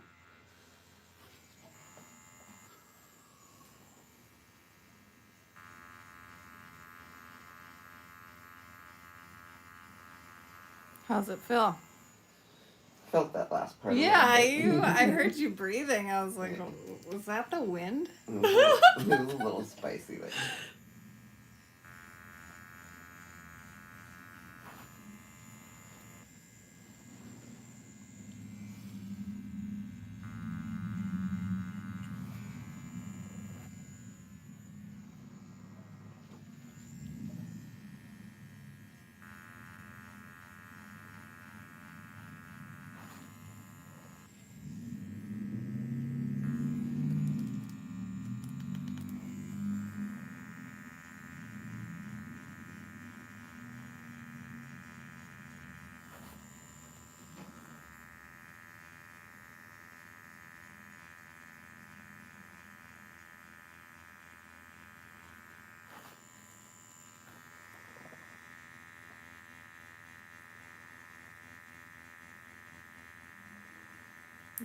How's it feel? Felt that last part. Yeah, I I heard you breathing. I was like, was that the wind? It was a little spicy there.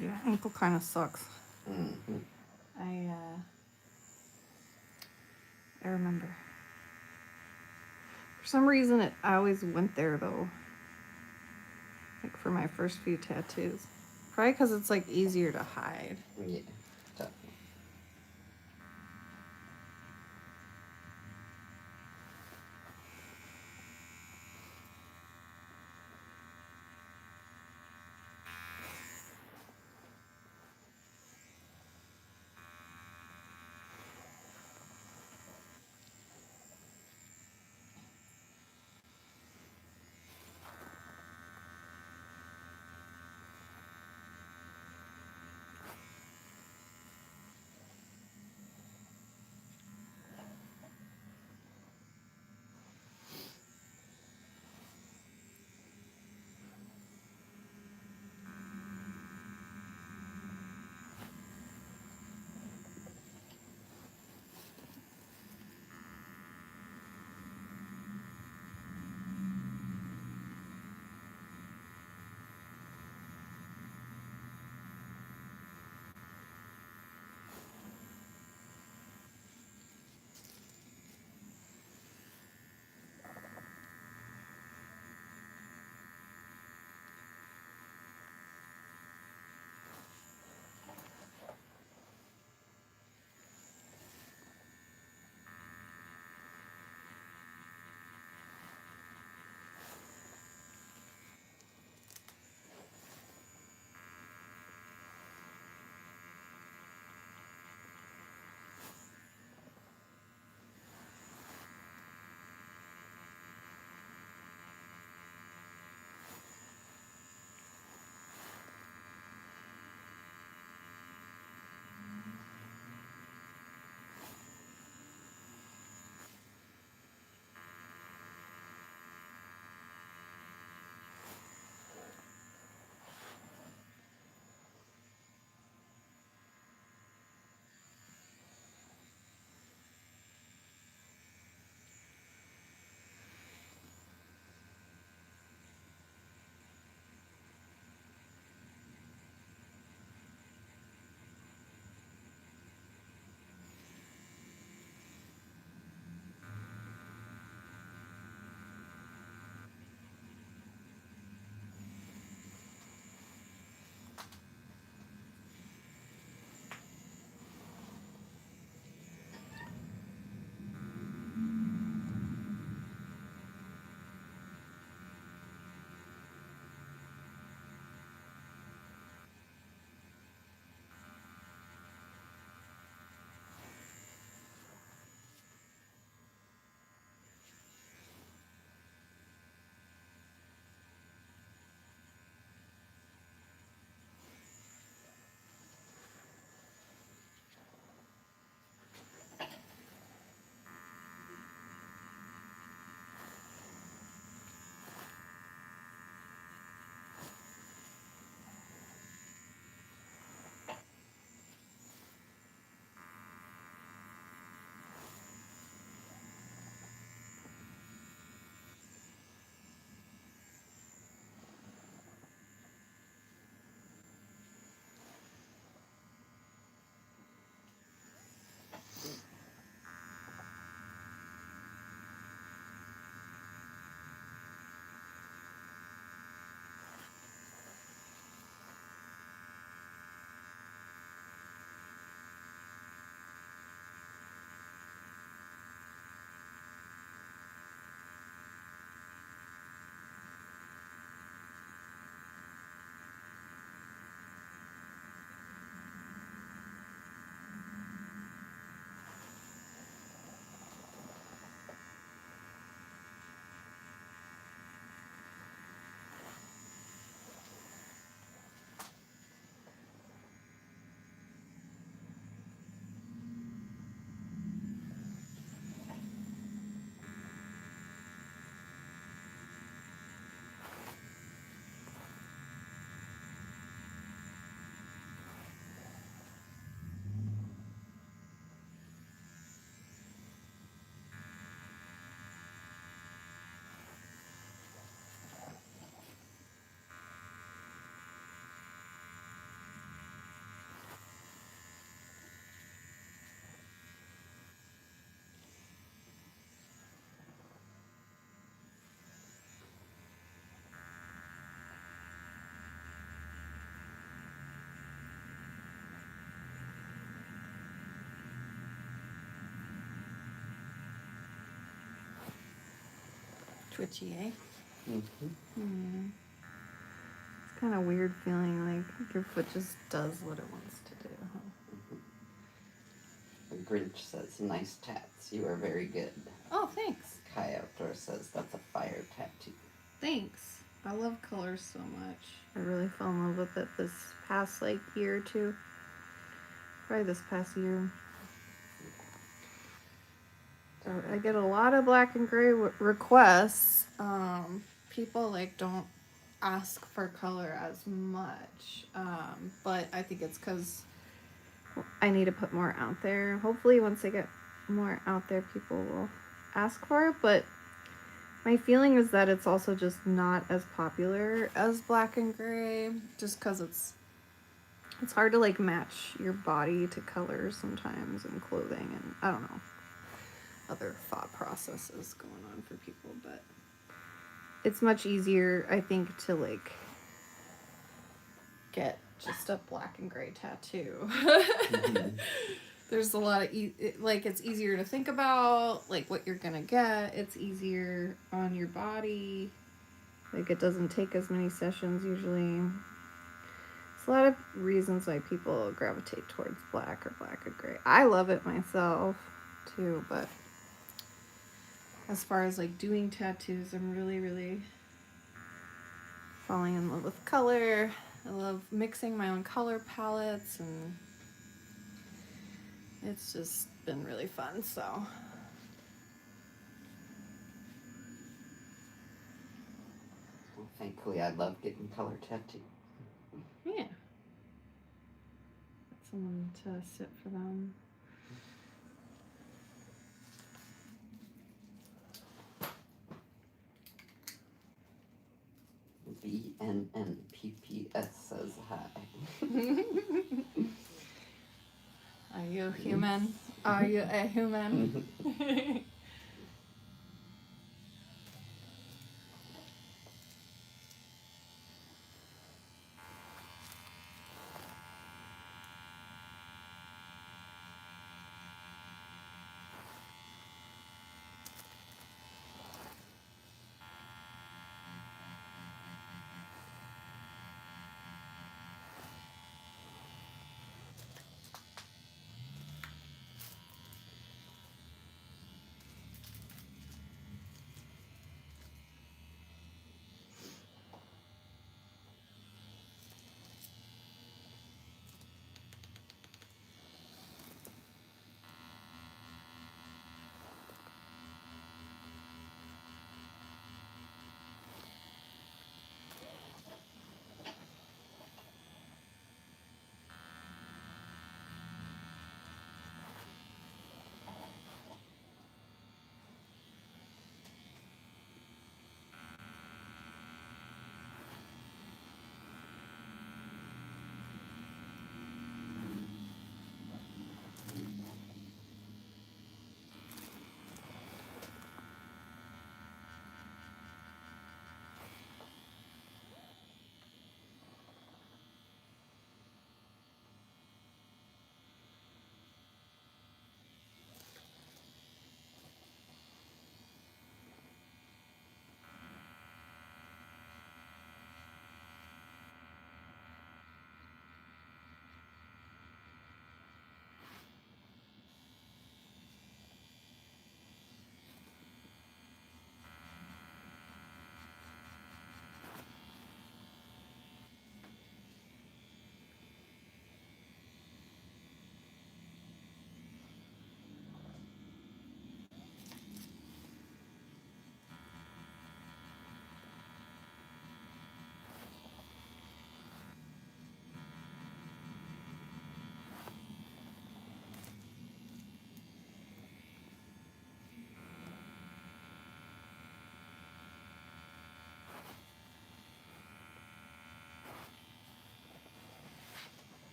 Yeah, ankle kind of sucks. Mm-hmm. I remember. For some reason, I always went there though. Like for my first few tattoos. Probably because it's like easier to hide. Yeah, definitely. twitchy, eh? Mm-hmm. It's kind of weird feeling like your foot just does what it wants to do. Huh? The Grinch says, nice tats. You are very good. Oh, thanks. Kai Outdoor says, that's a fire tattoo. Thanks. I love colors so much. I really fell in love with it this past like year or two. Probably this past year. So I get a lot of black and gray requests. People like don't ask for color as much, but I think it's because I need to put more out there. Hopefully once I get more out there, people will ask for it, but my feeling is that it's also just not as popular as black and gray, just because it's hard to like match your body to colors sometimes in clothing, and I don't know, other thought processes going on for people, but it's much easier, I think, to like get just a black and gray tattoo. Mm-hmm. There's a lot of like it's easier to think about like what you're gonna get. It's easier on your body. Like it doesn't take as many sessions usually. There's a lot of reasons why people gravitate towards black or black and gray. I love it myself too, but as far as like doing tattoos, I'm really falling in love with color. I love mixing my own color palettes, and it's just been really fun, so. Well, thankfully, I love getting color tattooed. Yeah. Get someone to sit for them. BNNPPS says hi. Are you human? Are you a human?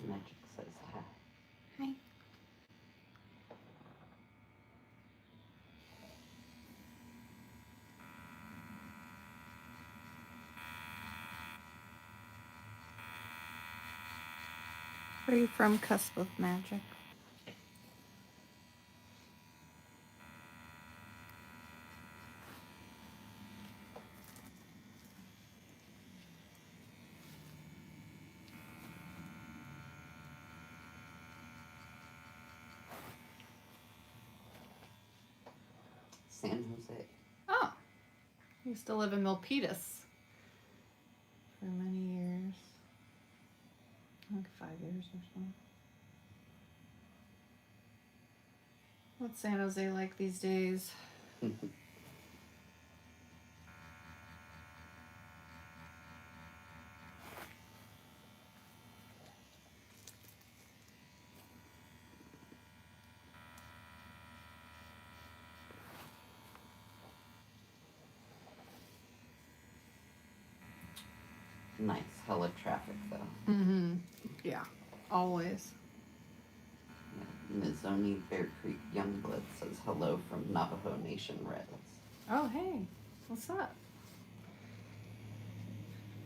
Magic says hi. Hi. Where are you from, Cusp of Magic? San Jose. Oh, I used to live in Milpitas for many years. Like 5 years or so. What's San Jose like these days? Nice. Hella traffic, though. Mm-hmm. Yeah, always. Mizoni Bear Creek Youngblood says hello from Navajo Nation Reds. Oh, hey. What's up?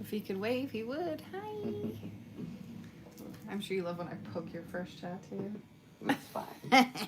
If he could wave, he would. Hi. I'm sure you love when I poke your first tattoo. It's fine.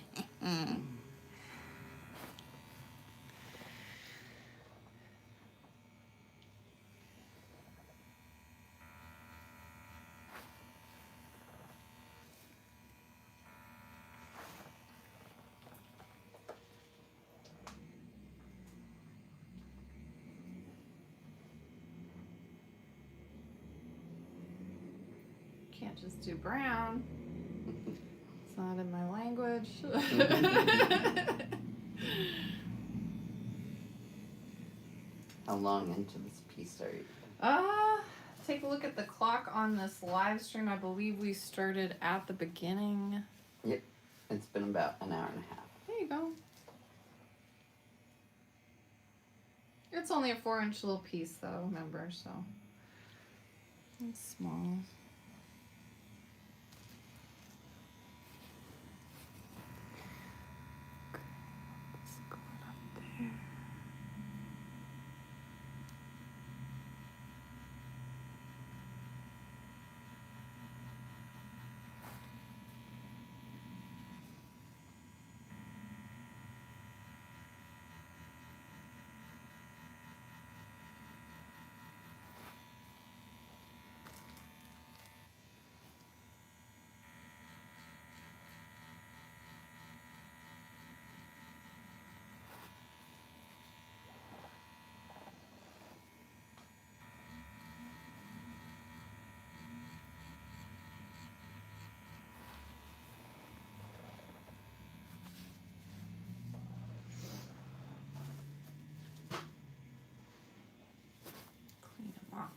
Can't just do brown. It's not in my language. How long into this piece are you? Take a look at the clock on this live stream. I believe we started at the beginning. Yep. It's been about an hour and a half. There you go. It's only a 4-inch little piece though, remember, so it's small. What's going up there? Clean them off.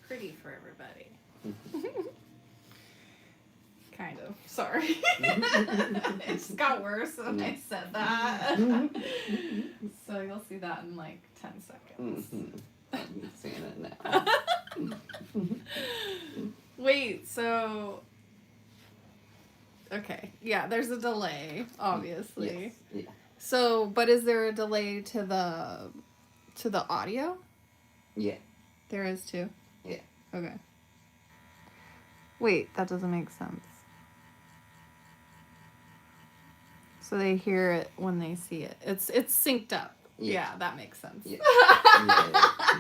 Pretty for everybody. Kind of. Sorry. It just got worse when I said that. So you'll see that in like 10 seconds. I'm seeing it now. Wait, so... Okay. Yeah, there's a delay, obviously. Yes. Yeah. So, but is there a delay to the audio? Yeah. There is too? Yeah. Okay. Wait, that doesn't make sense. So they hear it when they see it. It's synced up. Yeah, that makes sense. Yeah.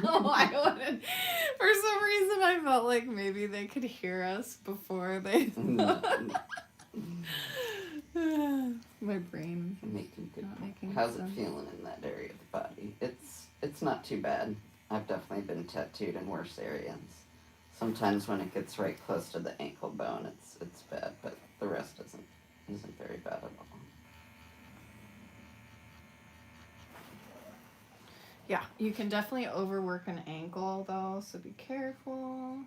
Why wouldn't? For some reason, I felt like maybe they could hear us before they. My brain. Making good. Not making How's sense. it feeling in that area of the body? It's not too bad. I've definitely been tattooed in worse areas. Sometimes when it gets right close to the ankle bone, it's bad, but the rest isn't very bad at all. Yeah, you can definitely overwork an ankle though, so be careful.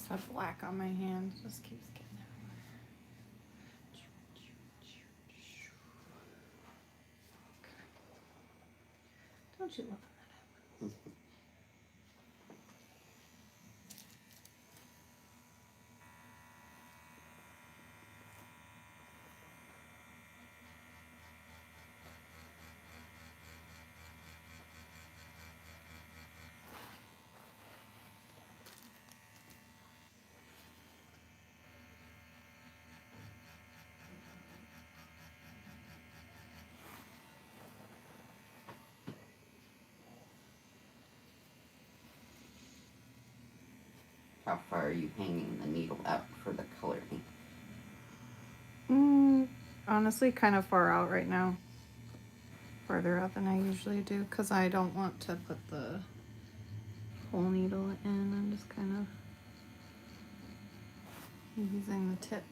Just have black on my hand. Just keeps getting everywhere. Don't you love that? How far are you hanging the needle out for the coloring? Honestly, kind of far out right now. Farther out than I usually do because I don't want to put the whole needle in. I'm just kind of using the tip.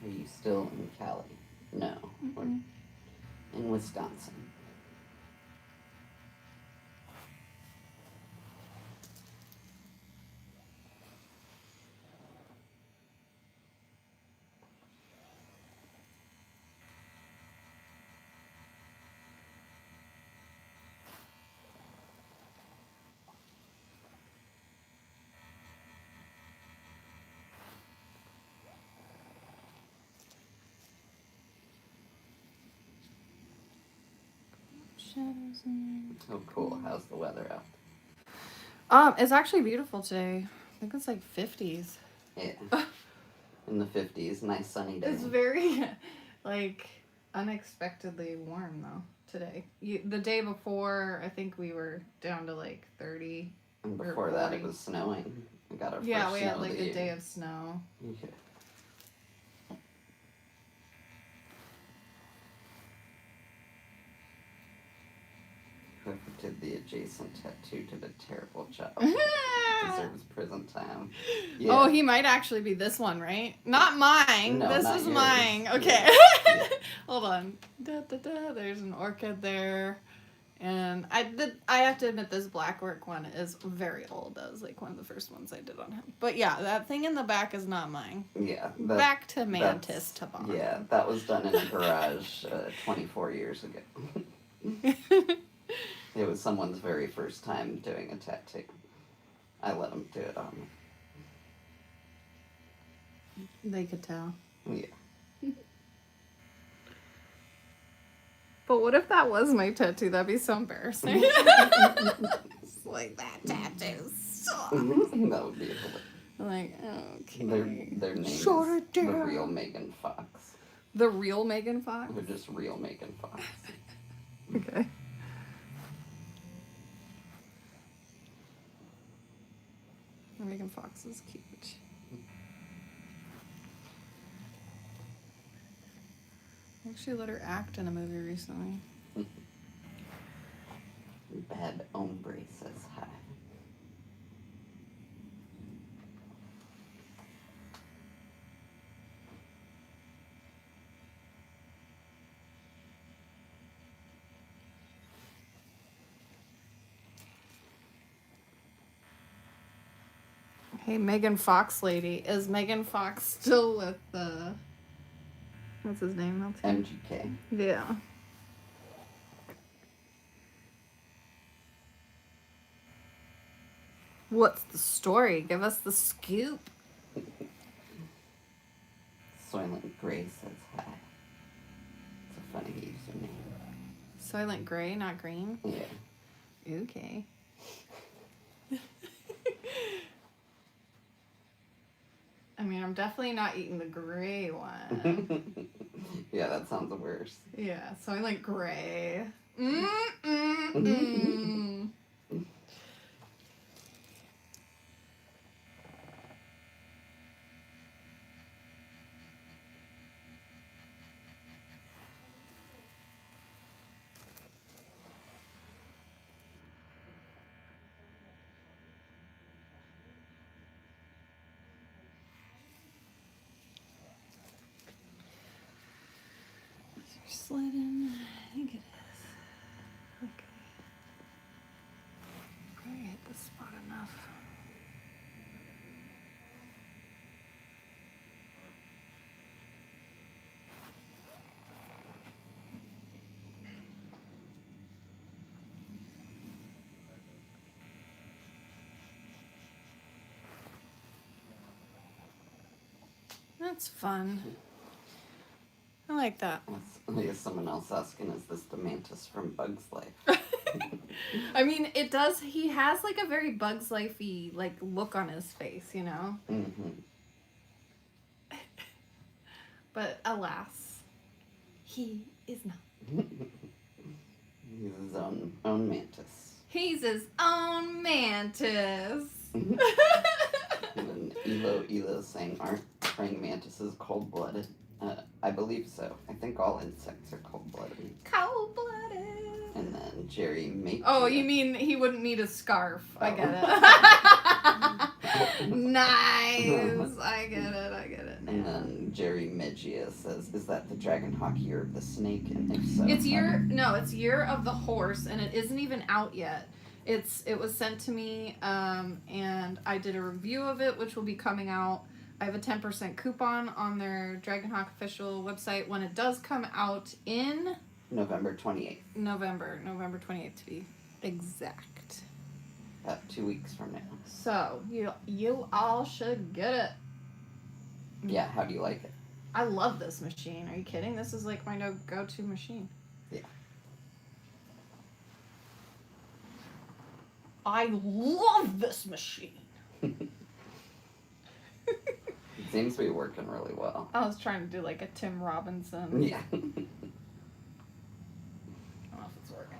Are you still in Cali? No. We're in Wisconsin. Shadows in Oh, cool. How's the weather out? It's actually beautiful today. I think it's like 50s. Yeah. In the 50s. Nice sunny day. It's very, like, unexpectedly warm, though, today. The day before, I think we were down to, like, 30. And before that, it was snowing. We got our first Yeah, we snow had, like, of the a year. day of snow. Okay. Whoever did the adjacent tattoo did a terrible job. Deserves prison time. Yeah. Oh, he might actually be this one, right? Not mine. No, this not is yours. mine. Okay. Yeah. Hold on. Da, da, da. There's an orchid there. And I have to admit, this blackwork one is very old. That was like one of the first ones I did on him. But yeah, that thing in the back is not mine. Yeah. Back to Mantis Toboggan. Yeah, that was done in a garage 24 years ago. It was someone's very first time doing a tattoo. I let them do it on me. They could tell. Yeah. But what if that was my tattoo? That'd be so embarrassing. It's like, that tattoo sucks. That would be hilarious. Like, okay. Their name Shut is it the down. real Megan Fox. The real Megan Fox? They're just real Megan Fox. Okay. Megan Fox is cute. actually let her act in a movie recently. Bad ombre says hi. Hey, Megan Fox lady. Is Megan Fox still with the... What's his name? MGK. Yeah. What's the story? Give us the scoop. Soylent Grey says hi. It's a funny username. Soylent Grey, not green? Yeah. Okay. I mean, I'm definitely not eating the gray one. Yeah, that sounds worse. Yeah, Soylent Grey. Mm-mm-mm. Slid in. I think it is. Okay. I hit the spot enough. That's fun. I like that. I guess someone else asking, is this the mantis from Bug's Life? I mean, it does. He has like a very Bugs Life-y like look on his face, you know. Mm-hmm. But alas, he is not. He's his own mantis. He's his own mantis. And then Elo saying, aren't praying mantises cold-blooded? I believe so. I think all insects are cold-blooded. Cold-blooded. And then Jerry Mate. Oh, you mean he wouldn't need a scarf. I get it. Nice. I get it now. And then Jerry Megia says, is that the Dragonhawk Year of the Snake? And if so, It's Year of the Horse, and it isn't even out yet. It was sent to me, and I did a review of it, which will be coming out. I have a 10% coupon on their Dragonhawk official website when it does come out in November 28th. November 28th to be exact. About 2 weeks from now. So you all should get it. Yeah, how do you like it? I love this machine. Are you kidding? This is like my go-to machine. Yeah. I love this machine. It seems to be working really well. I was trying to do like a Tim Robinson. Yeah. I don't know if it's working.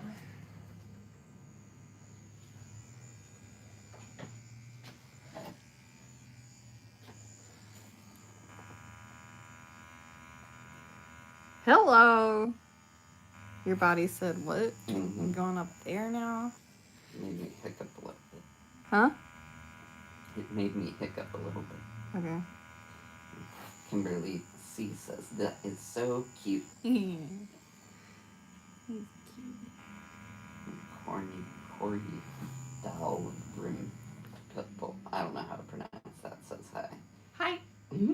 Hello. Your body said what? Mm-hmm. I'm going up there now? Made me hiccup a little bit. Huh? It made me hiccup a little bit. Okay. Kimberly C says, that is so cute. Corny doll brim Cuttable. I don't know how to pronounce that. Says hi. Hi. Mm-hmm.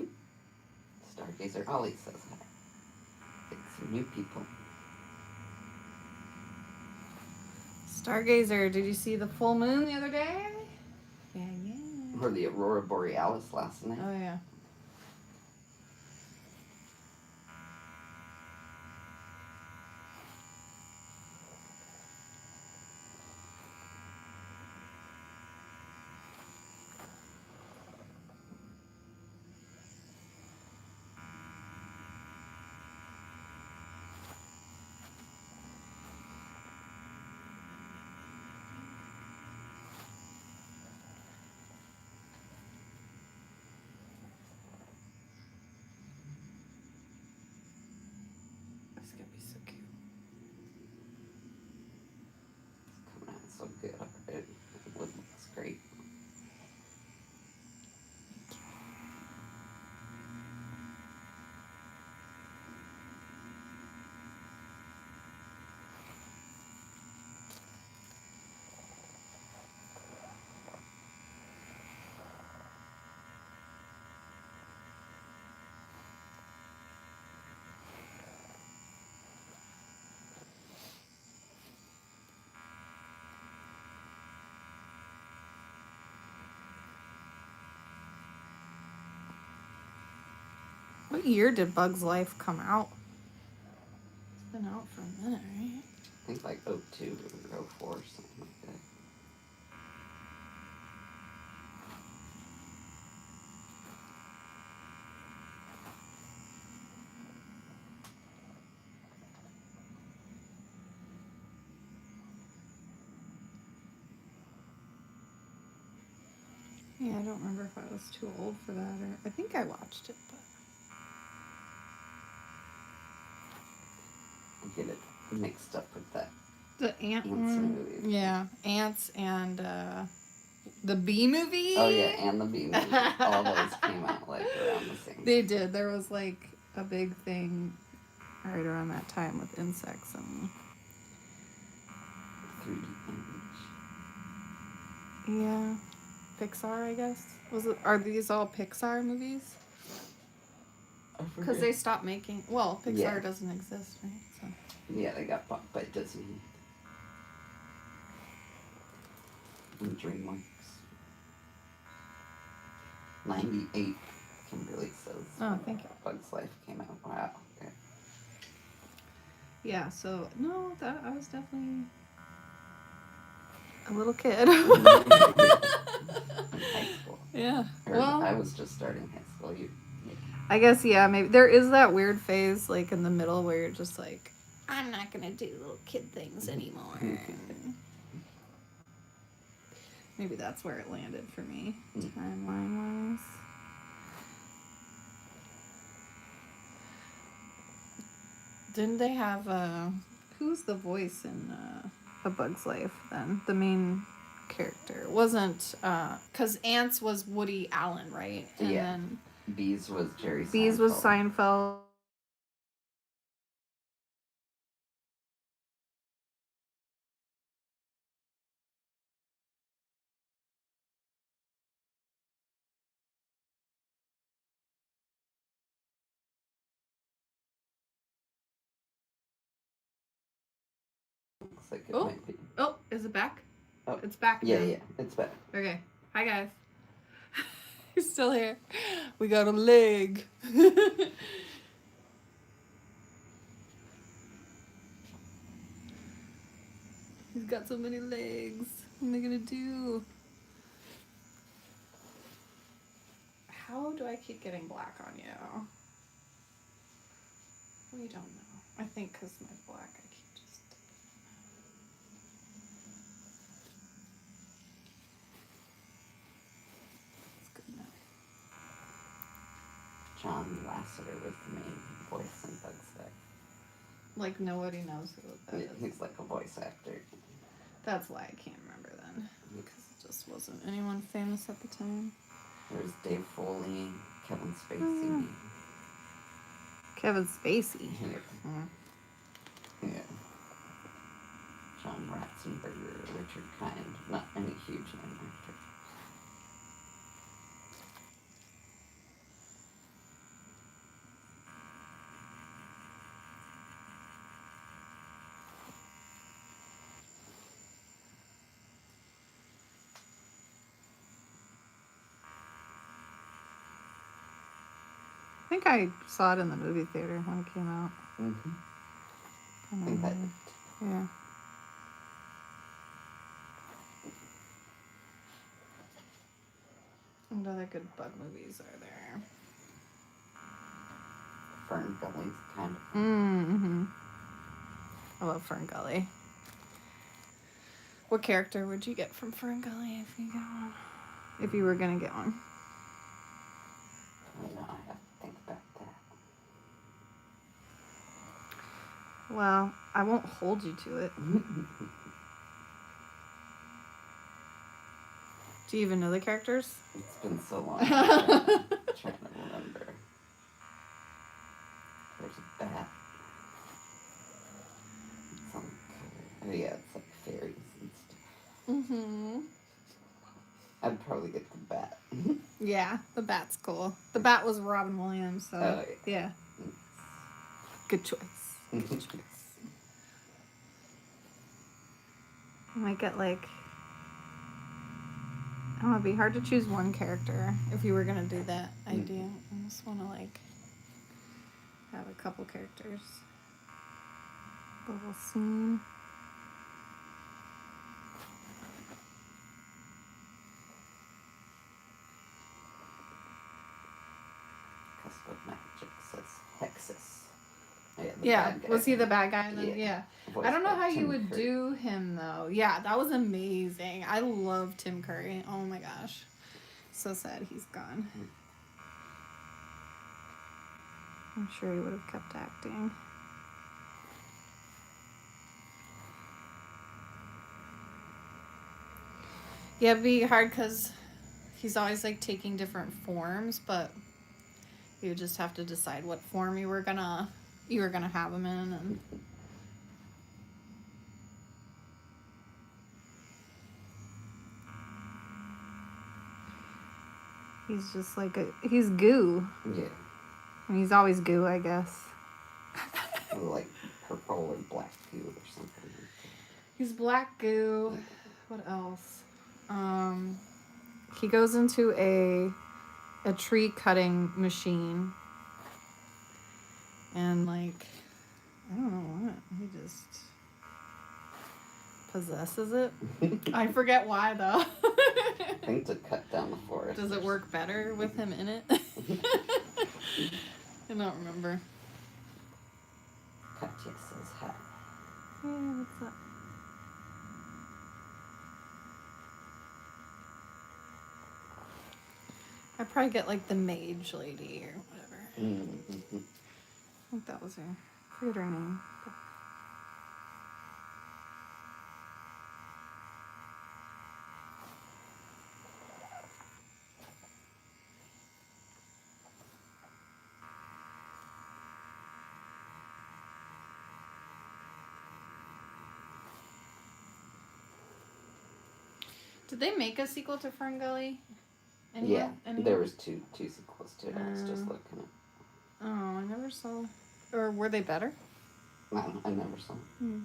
Stargazer Ollie says hi. It's some new people. Stargazer, did you see the full moon the other day? Yeah. Or the Aurora Borealis last night. Oh, yeah. What year did Bug's Life come out? It's been out for a minute, right? I think like 02 or 04 or something like that. Yeah, I don't remember if I was too old for that, or I think I watched it, but I get it mixed up with that. the ant Ants one, movie. yeah, ants and the bee movie. Oh yeah, and the bee movie. All those came out like around the same They time. did. There was like a big thing right around that time with insects and 3D image. yeah, Pixar, I guess. Was it? Are these all Pixar movies? I Because forget. they stopped making. Well, Pixar Yeah. doesn't exist, right? So. Yeah, they got bought by Disney. And DreamWorks. 98, Kimberly says. Oh, thank you. Bug's Life came out. Wow. Okay. Yeah. So no, that I was definitely a little kid. In high school. Yeah. Or Well, I was just starting high school. You. Yeah. I guess yeah. Maybe there is that weird phase like in the middle where you're just like, I'm not gonna do little kid things anymore. Maybe that's where it landed for me, timeline wise. Didn't they have who's the voice in A Bug's Life then? The main character. It wasn't because Ants was Woody Allen, right? And Yeah. then Bees was Jerry Seinfeld. Bees was Seinfeld. Looks like it Oh. might be. Oh, is it back? Oh. It's back Yeah, now. yeah, it's back. Okay. Hi guys. He's still here. We got a leg. He's got so many legs. What am I gonna do? How do I keep getting black on you? We don't know. I think because my black, I keep just. It's good enough. John Lasseter was the main voice in Bug's Life. Like nobody knows who that is. He's like a voice actor. That's why I can't remember then. Because it just wasn't anyone famous at the time. There's Dave Foley, Kevin Spacey. Kevin Spacey. Here. Mm. Yeah. John Ratzenberger, Richard Kind. Not any huge name actor. I think I saw it in the movie theater when it came out. Mm-hmm. I I think that. Yeah. What other good bug movies are there? Fern Gully's kind of. Mm-hmm. I love Fern Gully. What character would you get from Fern Gully if you got one? If you were gonna get one? I don't know, I have to think about that. Well, I won't hold you to it. Do you even know the characters? It's been so long. I'm trying to remember. There's a bat. It's on the cover. Oh yeah, it's like fairies and stuff. Mm-hmm. I'd probably get the bat. Yeah, the bat's cool. The bat was Robin Williams, so Oh, yeah. Good choice. Good choice. I might get like, I don't know, it'd be hard to choose one character if you were gonna do that idea. I just want to like a couple characters. Little scene. Cusp of Magic says Hexus. Yeah, the Yeah, bad guy. was he the bad guy then? Yeah. Yeah. Voiced I don't know by how you Tim would Curry. do him though. Yeah, that was amazing. I love Tim Curry. Oh my gosh. So sad he's gone. I'm sure he would have kept acting. Yeah, it'd be hard because he's always like taking different forms, but you would just have to decide what form you were gonna have him in. And he's just like he's goo. Yeah. And he's always goo, I guess. Or like purple or black goo or something. He's black goo. What else? He goes into a tree cutting machine. And like, I don't know what. He just possesses it. I forget why though. I think to cut down the forest. Does it work better with him in it? I don't remember. Katya says hi. Yeah, what's up? I'd probably get like the mage lady or whatever. Mm-hmm. I think that was her. I forget her name. Did they make a sequel to Ferngully? Yeah, Anyone? there was two sequels to it. I was just looking at. Oh, I never saw. Or were they better? I never saw it. Hmm.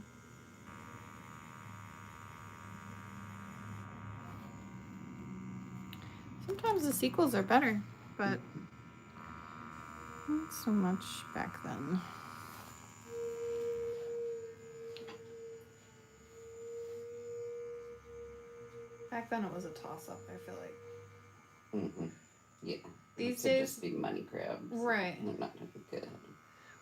Sometimes the sequels are better, but not so much back then. Back then it was a toss-up, I feel like. Mm-hmm. Yeah. These it could days- just be money grabs. Right. They're not gonna be good.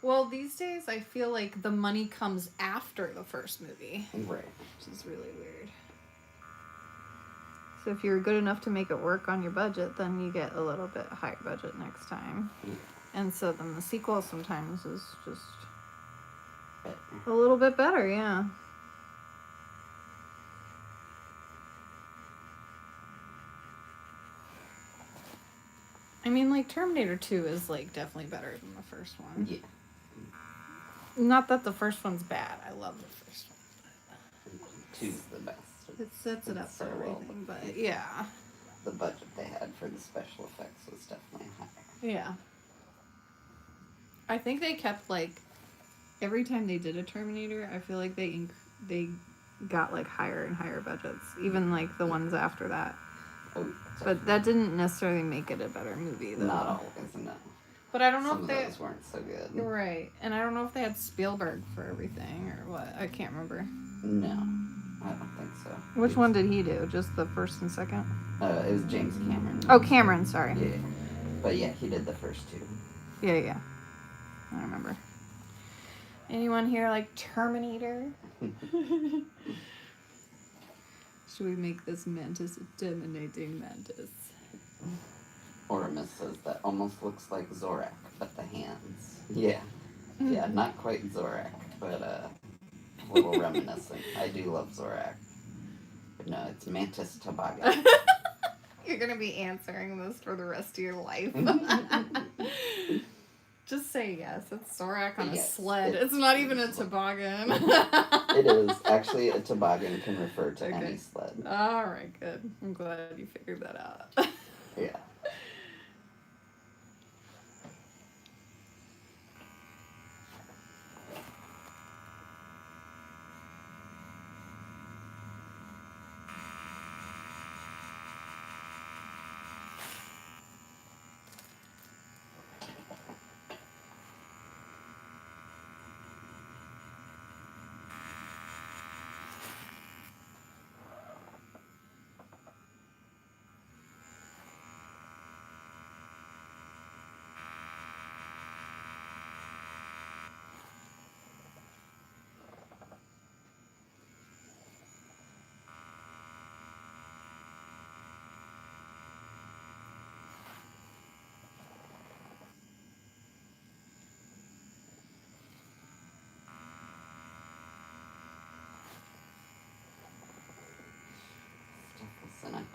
Well, these days I feel like the money comes after the first movie, Right. which is really weird. So if you're good enough to make it work on your budget, then you get a little bit higher budget next time. Yeah. And so then the sequel sometimes is just But a little bit better, yeah. I mean, like, Terminator 2 is, like, definitely better than the first one. yeah. Not that the first one's bad. I love the first one. Two's the best. It sets it up So for well everything, done. but yeah. The budget they had for the special effects was definitely higher. Yeah. I think they kept, like, every time they did a Terminator, I feel like they got, like, higher and higher budgets. Even, like, the ones after that. Oh, But that didn't necessarily make it a better movie, though. not always, no. But I don't know Some if of they... those weren't so good. Right. And I don't know if they had Spielberg for everything or what. I can't remember. No, I don't think so. Which one did he do? Just the first and second? It was James Cameron. Oh, Cameron, sorry. Yeah. But yeah, he did the first two. Yeah. I remember. Anyone here like Terminator? Should we make this mantis a dominating mantis? Oramus says that almost looks like Zorak, but the hands. Yeah. Yeah, not quite Zorak, but a little reminiscent. I do love Zorak. But no, it's Mantis Toboggan. You're gonna be answering this for the rest of your life. Just say yes. It's Zorak on a Yes, sled. it's It's not even a toboggan. It is. Actually, a toboggan can refer to Okay. any sled. All right, good. I'm glad you figured that out. Yeah.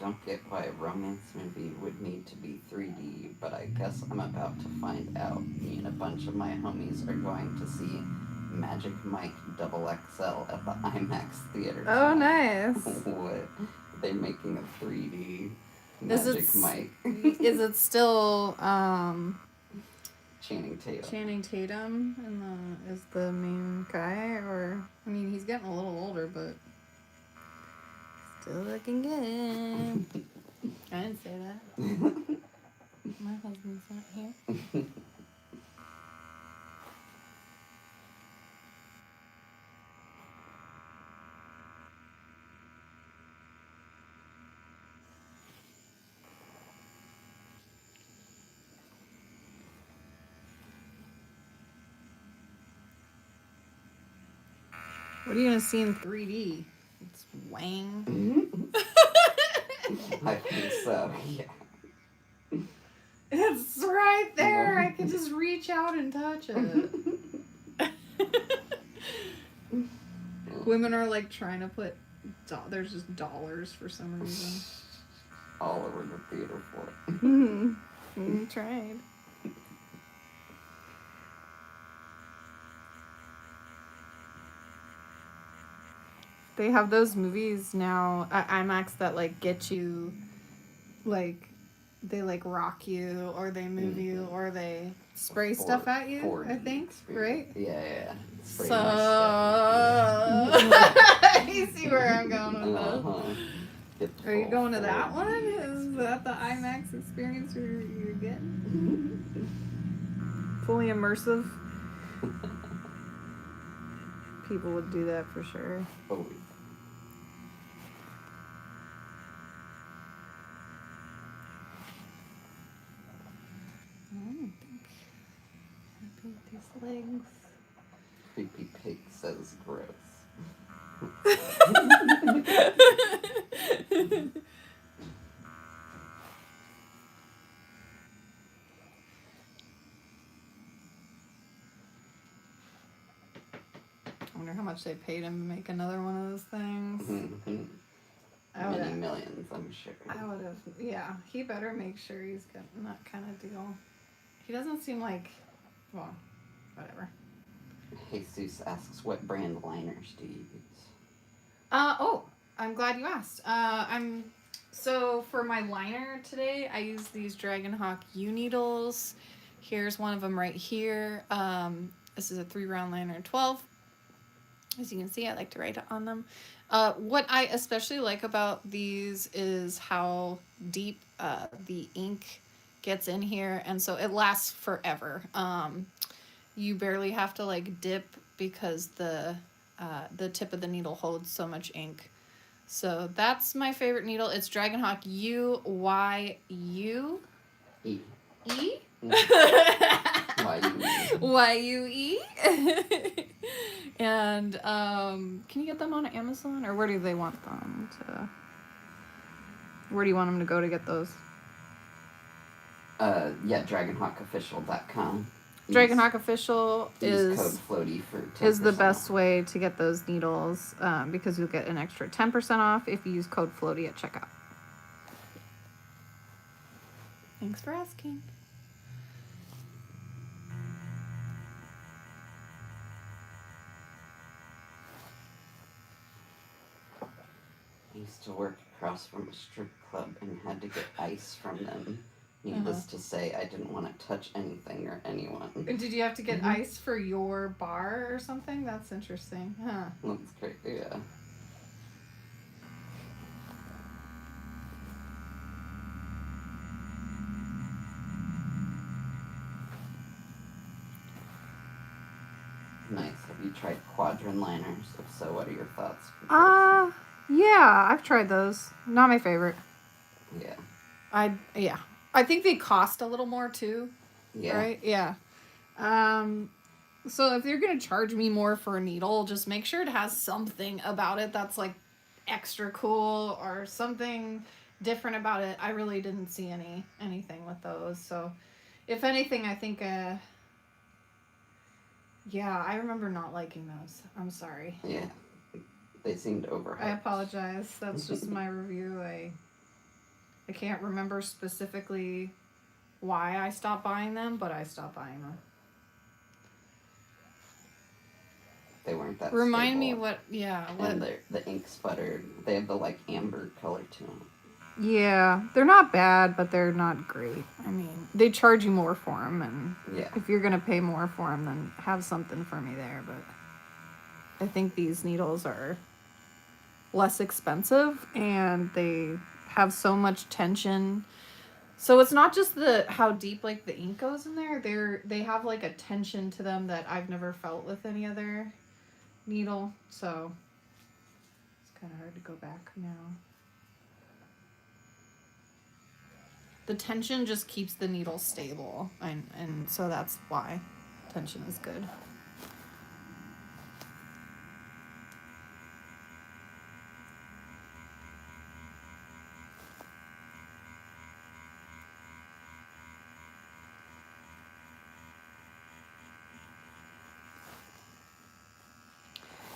don't get why a romance movie would need to be 3D, but I guess I'm about to find out. Me and a bunch of my homies are going to see Magic Mike XXL at the IMAX theater Oh, tonight. nice. What? They're making a 3D Is Magic it Mike. Is it still Channing Tatum. Channing Tatum is the main guy? Or I mean, he's getting a little older, but still looking good. I didn't say that. My husband's not here. What are you gonna see in 3D? It's Wang. I think so, yeah. It's right there. I can just reach out and touch it. Women are like trying to put there's just dollars for some reason. All over the theater for it. We tried. They have those movies now at IMAX that like get you, like, they like rock you or they move you or they spray stuff at you. 4D I think, experience. right? Yeah. It's pretty So much you see where I'm going with this. this. Are you going to that one? Is that the IMAX experience you're getting? Fully immersive. People would do that for sure. Oh, Happy with these legs. Creepy Pig says gross. I wonder how much they paid him to make another one of those things. Many millions, I'm sure. I would have, yeah. He better make sure he's getting that kind of deal. He doesn't seem like, well, whatever. Jesus asks, what brand liners do you use? Oh, I'm glad you asked. So for my liner today, I use these Dragonhawk U needles. Here's one of them right here. This is a 3-round liner 12. As you can see, I like to write on them. What I especially like about these is how deep the ink gets in here, and so it lasts forever. You barely have to like dip because the tip of the needle holds so much ink. So that's my favorite needle. It's Dragonhawk U-Y-U. E. E? Y-U-E. Y-U-E. And can you get them on Amazon, or where do they want them to? Where do you want them to go to get those? Yeah, DragonhawkOfficial.com. Dragonhawk Official Use code Floaty for 10% is the best off. way to get those needles because you'll get an extra 10% off if you use code Floaty at checkout. Thanks for asking. I used to work across from a strip club and had to get ice from them. Needless to say, I didn't want to touch anything or anyone. Did you have to get ice for your bar or something? That's interesting. Huh. That's great, yeah. Nice. Have you tried quadrant liners? If so, what are your thoughts? Yeah, I've tried those. Not my favorite. Yeah. I think they cost a little more too. Yeah. Right? Yeah. So if you're gonna charge me more for a needle, just make sure it has something about it that's like extra cool or something different about it. I really didn't see anything with those. So if anything, I think yeah, I remember not liking those. I'm sorry. Yeah. They seemed overhyped. I apologize. That's just my review. I can't remember specifically why I stopped buying them, but I stopped buying them. They weren't that Remind me stable. what, yeah. What? And the ink sputtered. They have the like amber color to them. Yeah, they're not bad, but they're not great. I mean, they charge you more for them, and Yeah. if you're gonna pay more for them, then have something for me there. But I think these needles are less expensive, and they have so much tension. So it's not just how deep like the ink goes in there. They have like a tension to them that I've never felt with any other needle. So it's kind of hard to go back now. The tension just keeps the needle stable, and so that's why tension is good.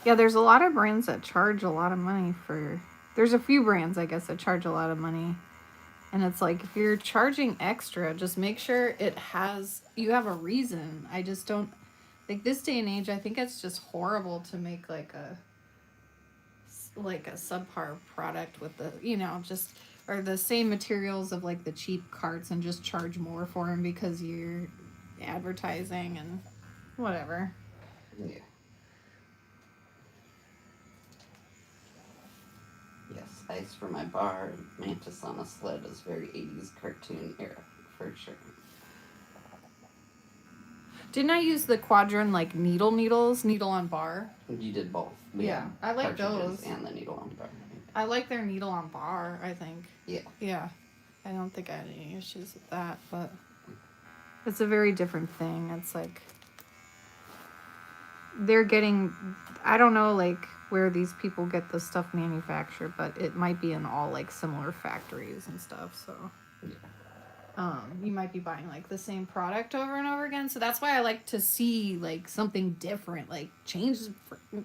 Yeah, there's a lot of brands that charge a lot of money for... There's a few brands, I guess, that charge a lot of money. And it's like, if you're charging extra, just make sure you have a reason. I just don't... Like, this day and age, I think it's just horrible to make, like a subpar product with the, just... Or the same materials of, like, the cheap carts and just charge more for them because you're advertising and whatever. Yeah. Yes, ice for my bar, Mantis on a sled is very 80s cartoon era, for sure. Didn't I use the Quadrant, like, needle on bar? You did both. Yeah, I like Cartridges those. and the needle on bar. I like their needle on bar, I think. Yeah. Yeah. I don't think I had any issues with that, but it's a very different thing. It's like they're getting, I don't know, like, where these people get the stuff manufactured, but it might be in all, like, similar factories and stuff, so. Yeah. You might be buying, like, the same product over and over again, so that's why I like to see, like, something different, like, change the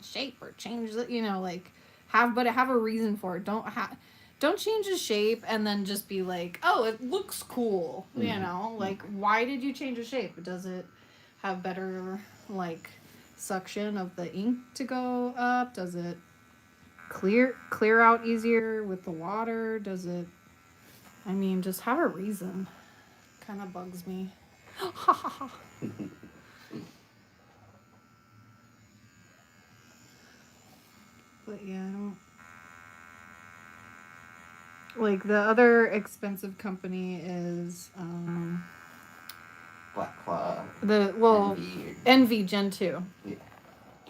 shape or change the, like, have a reason for it. Don't change the shape and then just be like, oh, it looks cool, like, why did you change the shape? Does it have better, like, suction of the ink to go up? Does it clear out easier with the water? Does it, I mean, just have a reason. Kind of bugs me. But yeah, I don't... Like, the other expensive company is, Black Claw. Envy Gen 2. Yeah.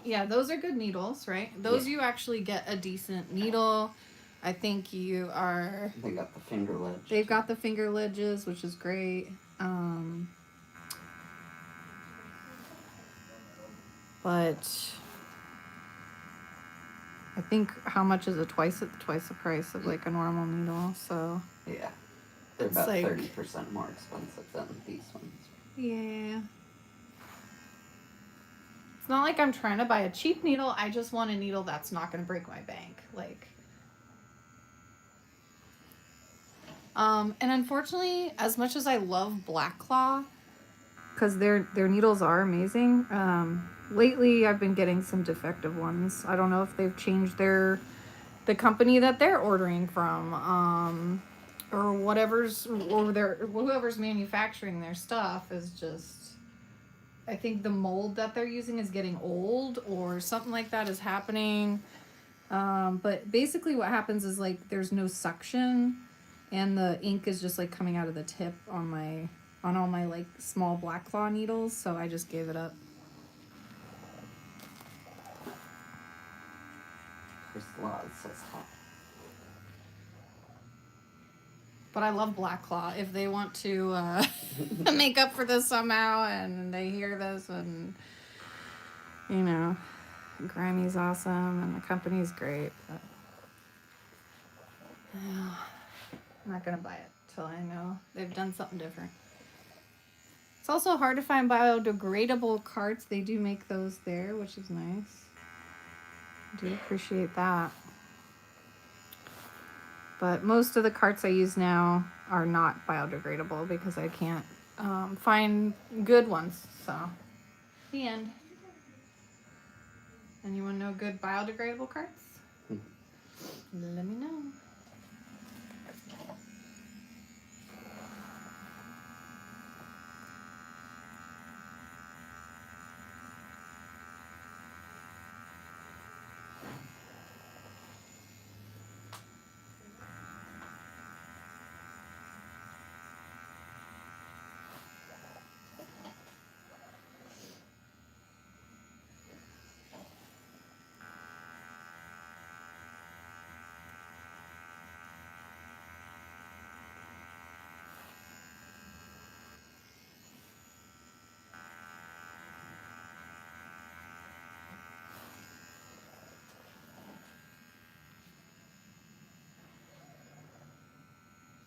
Yeah, those are good needles, right? Those you actually get a decent needle. I think you are... They got the finger ledge. They've got the finger ledges, which is great. But I think how much is it? Twice the price of like a normal needle. So yeah, they're it's about like 30% more expensive than these ones. Yeah. It's not like I'm trying to buy a cheap needle. I just want a needle that's not going to break my bank. Like, and unfortunately, as much as I love Black Claw, because their needles are amazing, lately I've been getting some defective ones. I don't know if they've changed the company that they're ordering from, or whoever's manufacturing their stuff is just, I think the mold that they're using is getting old or something like that is happening. But basically what happens is, like, there's no suction and the ink is just, like, coming out of the tip on all my, like, small Black Claw needles, so I just gave it up. Chris Law says hot. But I love Black Claw. If they want to make up for this somehow and they hear this and, Grimey's awesome and the company's great. But I'm not going to buy it till I know they've done something different. It's also hard to find biodegradable carts. They do make those there, which is nice. I do appreciate that. But most of the carts I use now are not biodegradable because I can't find good ones. So, the end. Anyone know good biodegradable carts? Let me know.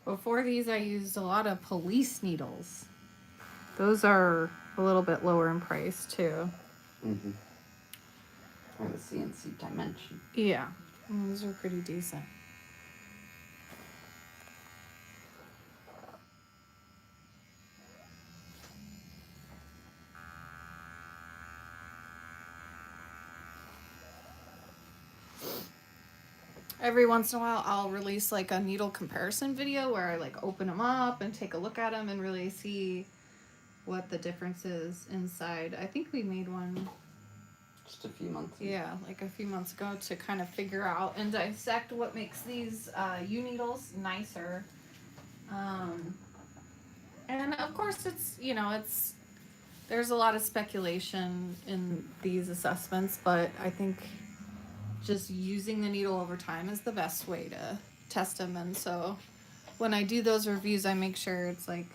Before these, I used a lot of police needles. Those are a little bit lower in price too. Mm-hmm. Or the CNC dimension. Yeah, those are pretty decent. Every once in a while, I'll release like a needle comparison video where I like open them up and take a look at them and really see what the difference is inside. I think we made one, Just a few months ago. yeah, like a few months ago to kind of figure out and dissect what makes these U needles nicer. And of course, it's, you know, there's a lot of speculation in these assessments, but I think just using the needle over time is the best way to test them. And so when I do those reviews, I make sure it's like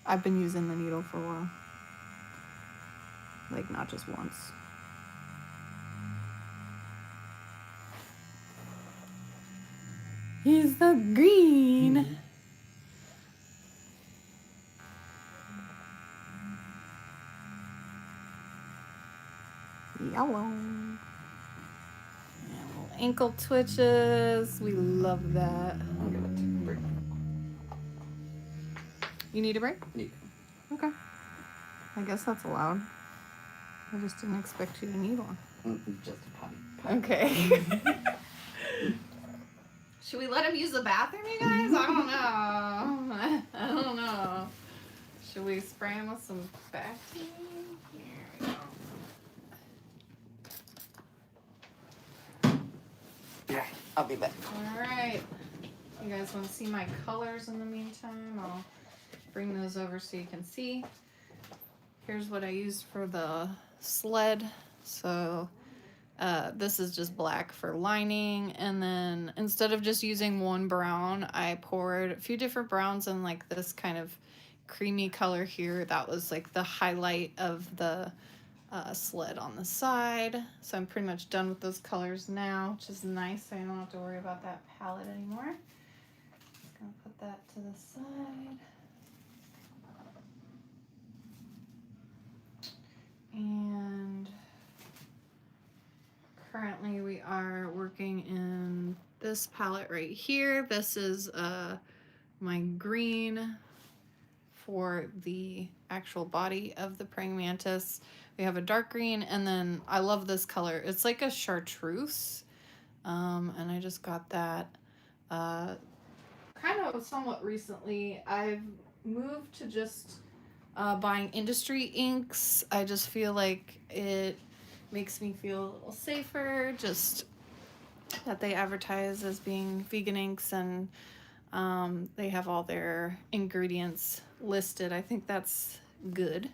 I've been using the needle for a while, like not just once. He's the green. Yellow. Ankle twitches. We love that. I'm gonna take a break. You need a break? Yeah. Okay. I guess that's allowed. I just didn't expect you to need one. Just a potty. Okay. Should we let him use the bathroom, you guys? I don't know. I don't know. Should we spray him with some Bacti? Here we go. Yeah, I'll be back. All right. You guys want to see my colors in the meantime? I'll bring those over so you can see. Here's what I used for the sled. So this is just black for lining. And then instead of just using one brown, I poured a few different browns and like this kind of creamy color here. That was like the highlight of the sled on the side. So I'm pretty much done with those colors now, which is nice. So I don't have to worry about that palette anymore. Just gonna put that to the side. And currently we are working in this palette right here. This is my green for the actual body of the praying mantis. We have a dark green, and then I love this color. It's like a chartreuse, and I just got that kind of somewhat recently. I've moved to just buying industry inks. I just feel like it makes me feel a little safer, just that they advertise as being vegan inks, and they have all their ingredients listed. I think that's good.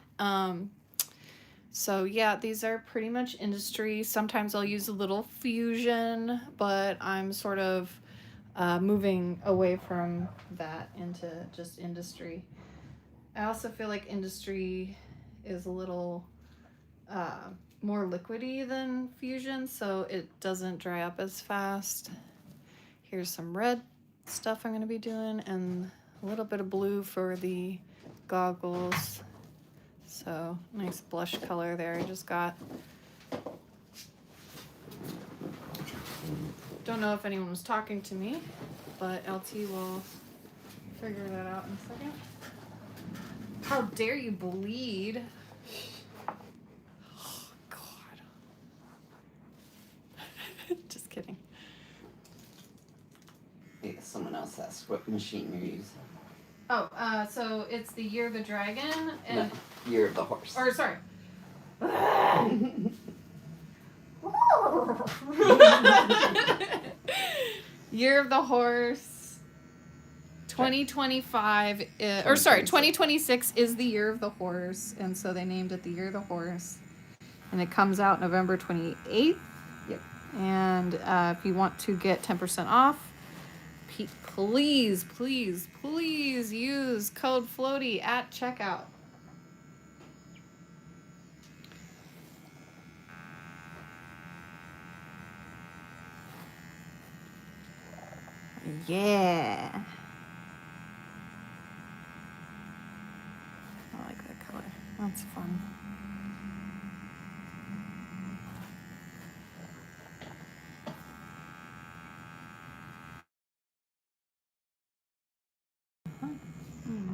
So yeah, these are pretty much industry. Sometimes I'll use a little fusion, but I'm sort of moving away from that into just industry. I also feel like industry is a little more liquidy than fusion, so it doesn't dry up as fast. Here's some red stuff I'm going to be doing, and a little bit of blue for the goggles. So nice blush color there I just got. Don't know if anyone was talking to me. but LT will figure that out in a second. How dare you bleed? Oh, God. Just kidding. Yeah, someone else asked what machine you're using. Oh, so it's the Year of the Dragon and No, Year of the Horse. or sorry. Year of the Horse 2025 or sorry, 2026 is the Year of the Horse, and so they named it the Year of the Horse. And it comes out November 28th. Yep. And if you want to get 10% off, please, please, please use code FLOATY at checkout. Yeah. I like that color. That's fun.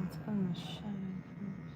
It's fun to shine first.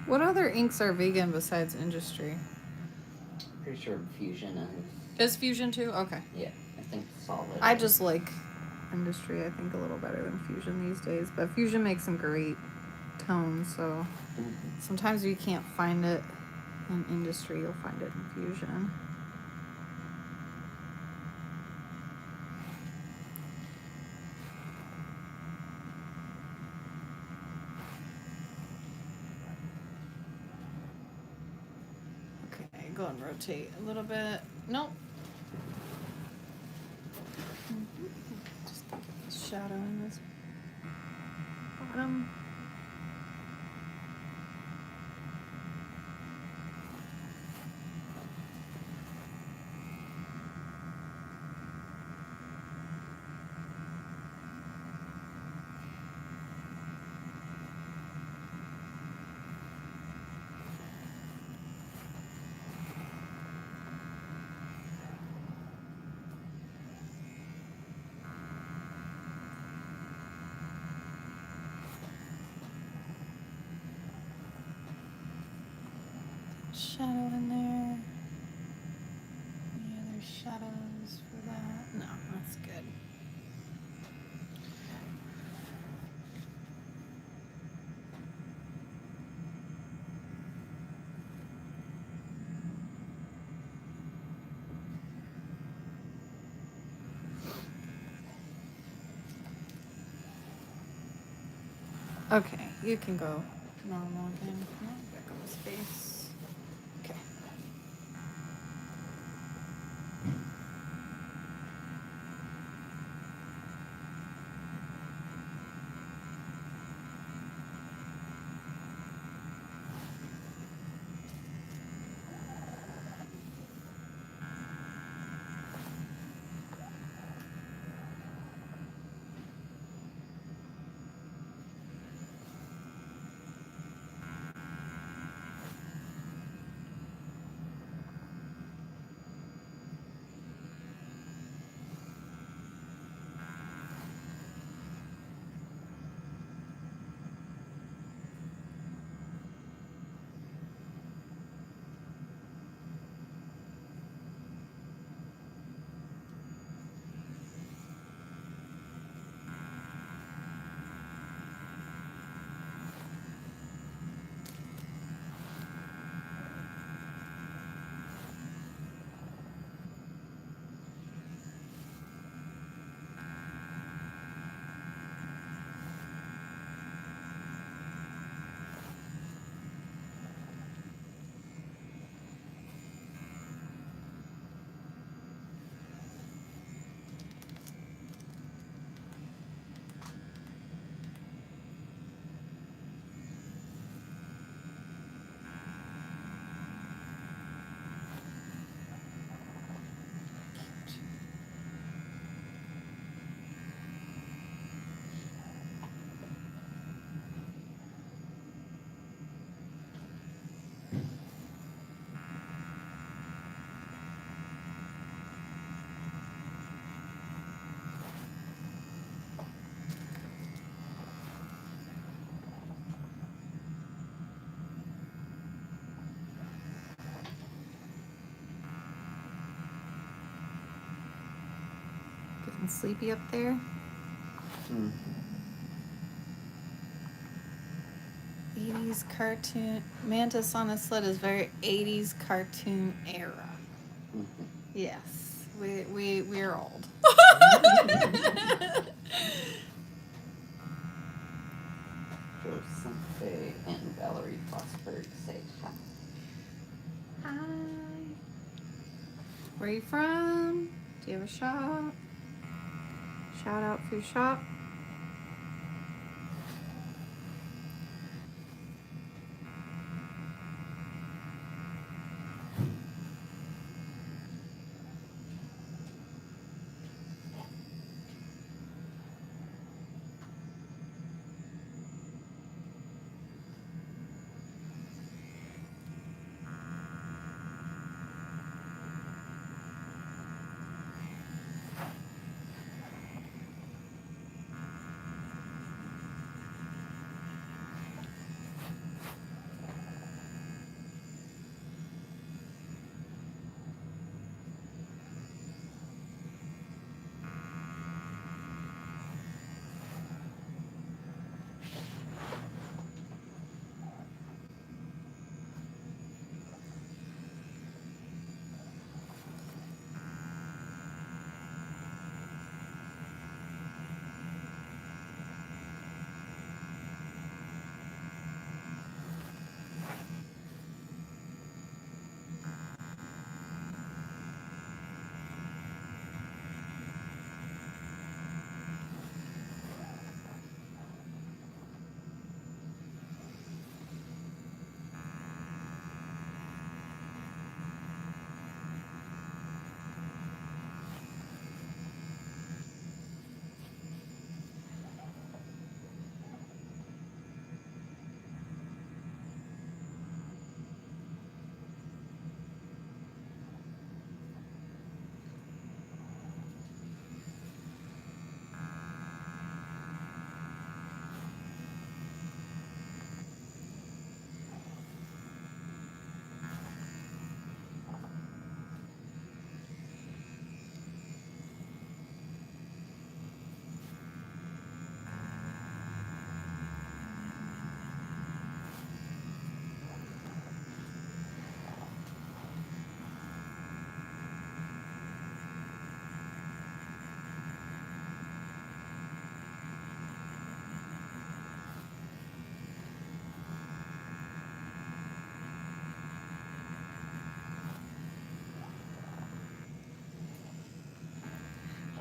What other inks are vegan besides Industry? Pretty sure Fusion is. Is Fusion too? Okay. Yeah, I think Solid. I just like Industry, I think, a little better than Fusion these days. But Fusion makes some great tones, so sometimes you can't find it in Industry, you'll find it in Fusion. Okay, go and rotate a little bit. Nope. Just get this shadow in this bottom. Shadow in there. Any other shadows for that? No, that's good. Okay, you can go normal again. No, back on the space. Okay. getting sleepy up there. Mm-hmm. 80s cartoon. Mantis on a Sled is very 80s cartoon era. Mm-hmm. Yes, we're old. Joseph Faye and Valerie Fosberg say hi. Hi. Where are you from? Do you have a shop? Shout out for your shop.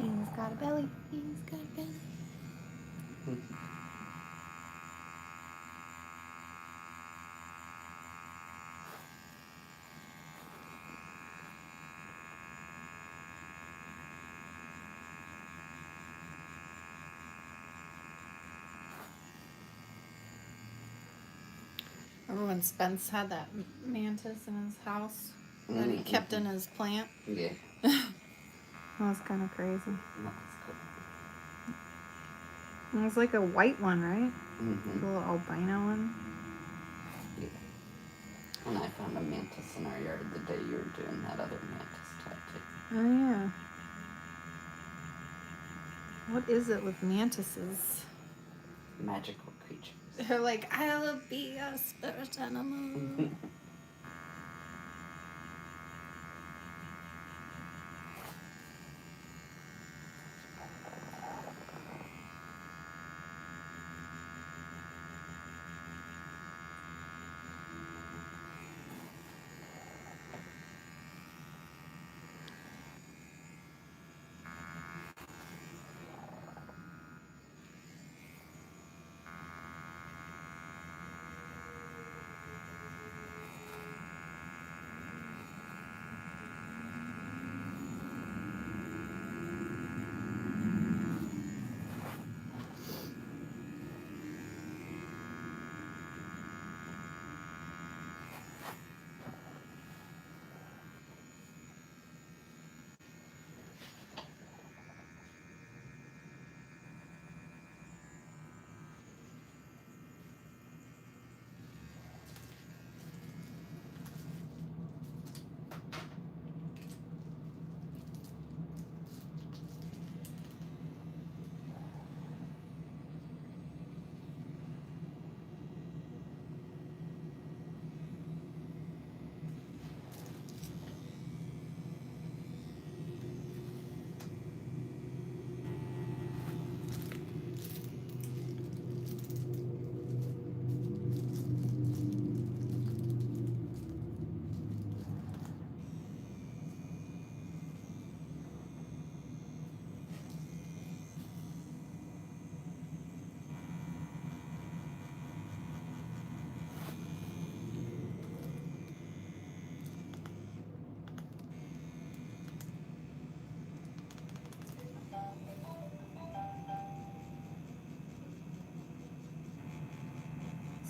He's got a belly. He's got a belly. Remember when Spence had that mantis in his house that he kept in his plant? Yeah. That was kind of crazy. That's cool. It was like a white one, right? Mm-hmm. The little albino one. Yeah. And I found a mantis in our yard the day you were doing that other mantis tattoo. Oh, yeah. What is it with mantises? Magical creature. They're like, I'll be a spirit animal.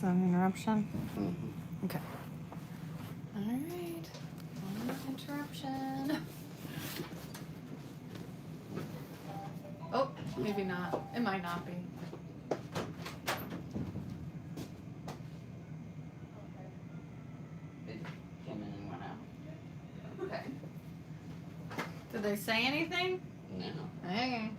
Is that an interruption? Mm-hmm. Okay. Alright. Interruption. Oh, maybe not. It might not be. It came in and went out. Okay. Did they say anything? No. Hey.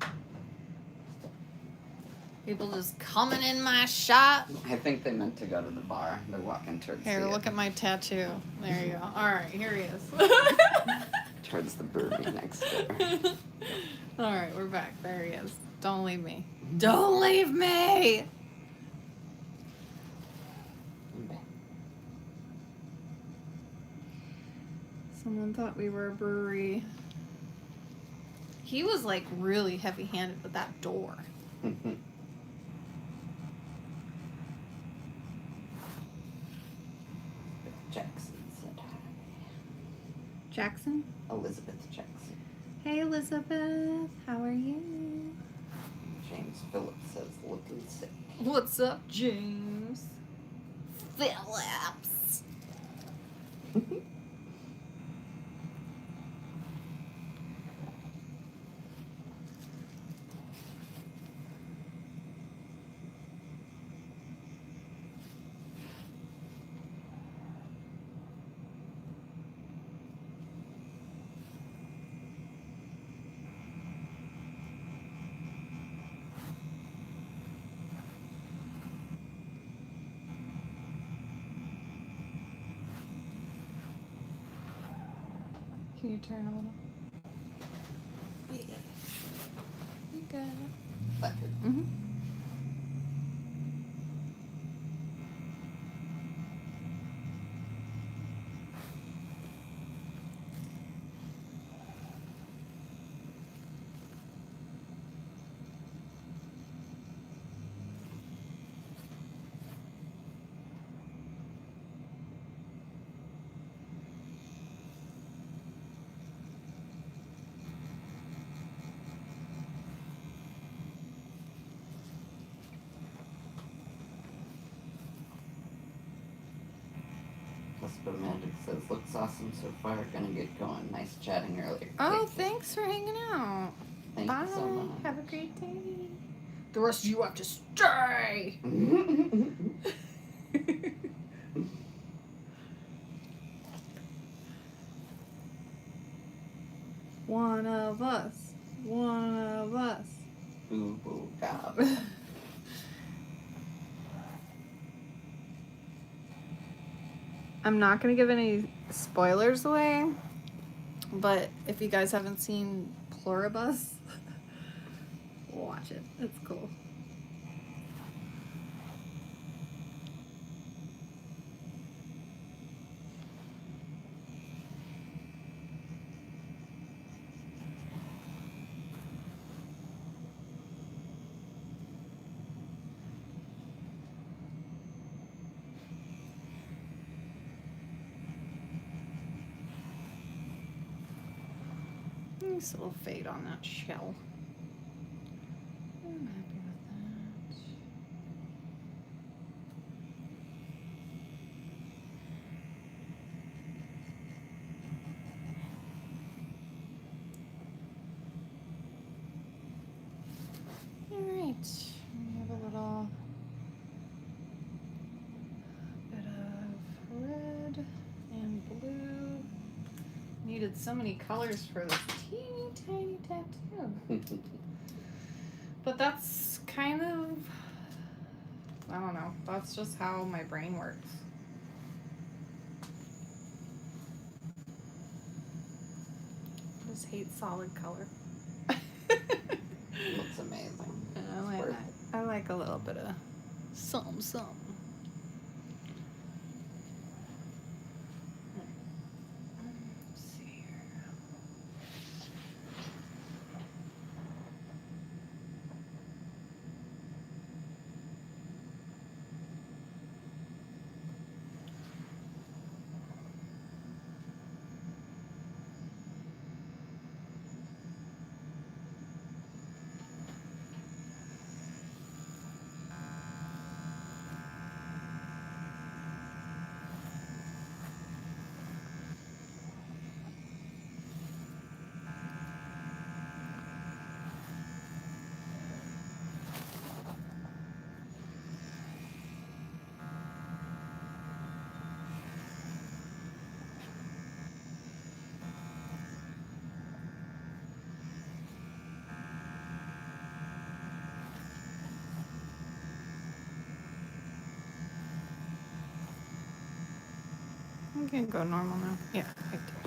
People just coming in my shop. I think they meant to go to the bar. They're walking towards Here, the look at my tattoo. There you go. Alright, here he is. towards the brewery next door. Alright, we're back. There he is. Don't leave me. Don't leave me! Someone thought we were a brewery. He was like really heavy handed with that door. Jackson said hi. Jackson? Elizabeth Jackson. Hey Elizabeth, how are you? James Phillips says looking sick. What's up, James? Phillips. Can you turn a little? Yeah. You got it. That good. Mm-hmm. Whisper Magic says, looks awesome so far. Gonna get going. Nice chatting earlier. Oh, Take care. thanks for hanging out. Thank Bye. you so much. Have a great day. The rest of you have to stay. One of us. One of us. Boo boo gob. I'm not going to give any spoilers away, but if you guys haven't seen Pluribus, watch it. It's cool. Nice little fade on that shell. I'm happy with that. Alright, we have a little bit of red and blue. Needed so many colors for this teeny tiny tattoo. But that's kind of, I don't know, that's just how my brain works. I just hate solid color. Looks amazing. I like a little bit of something. Let's see here. can go normal now. Yeah, right there.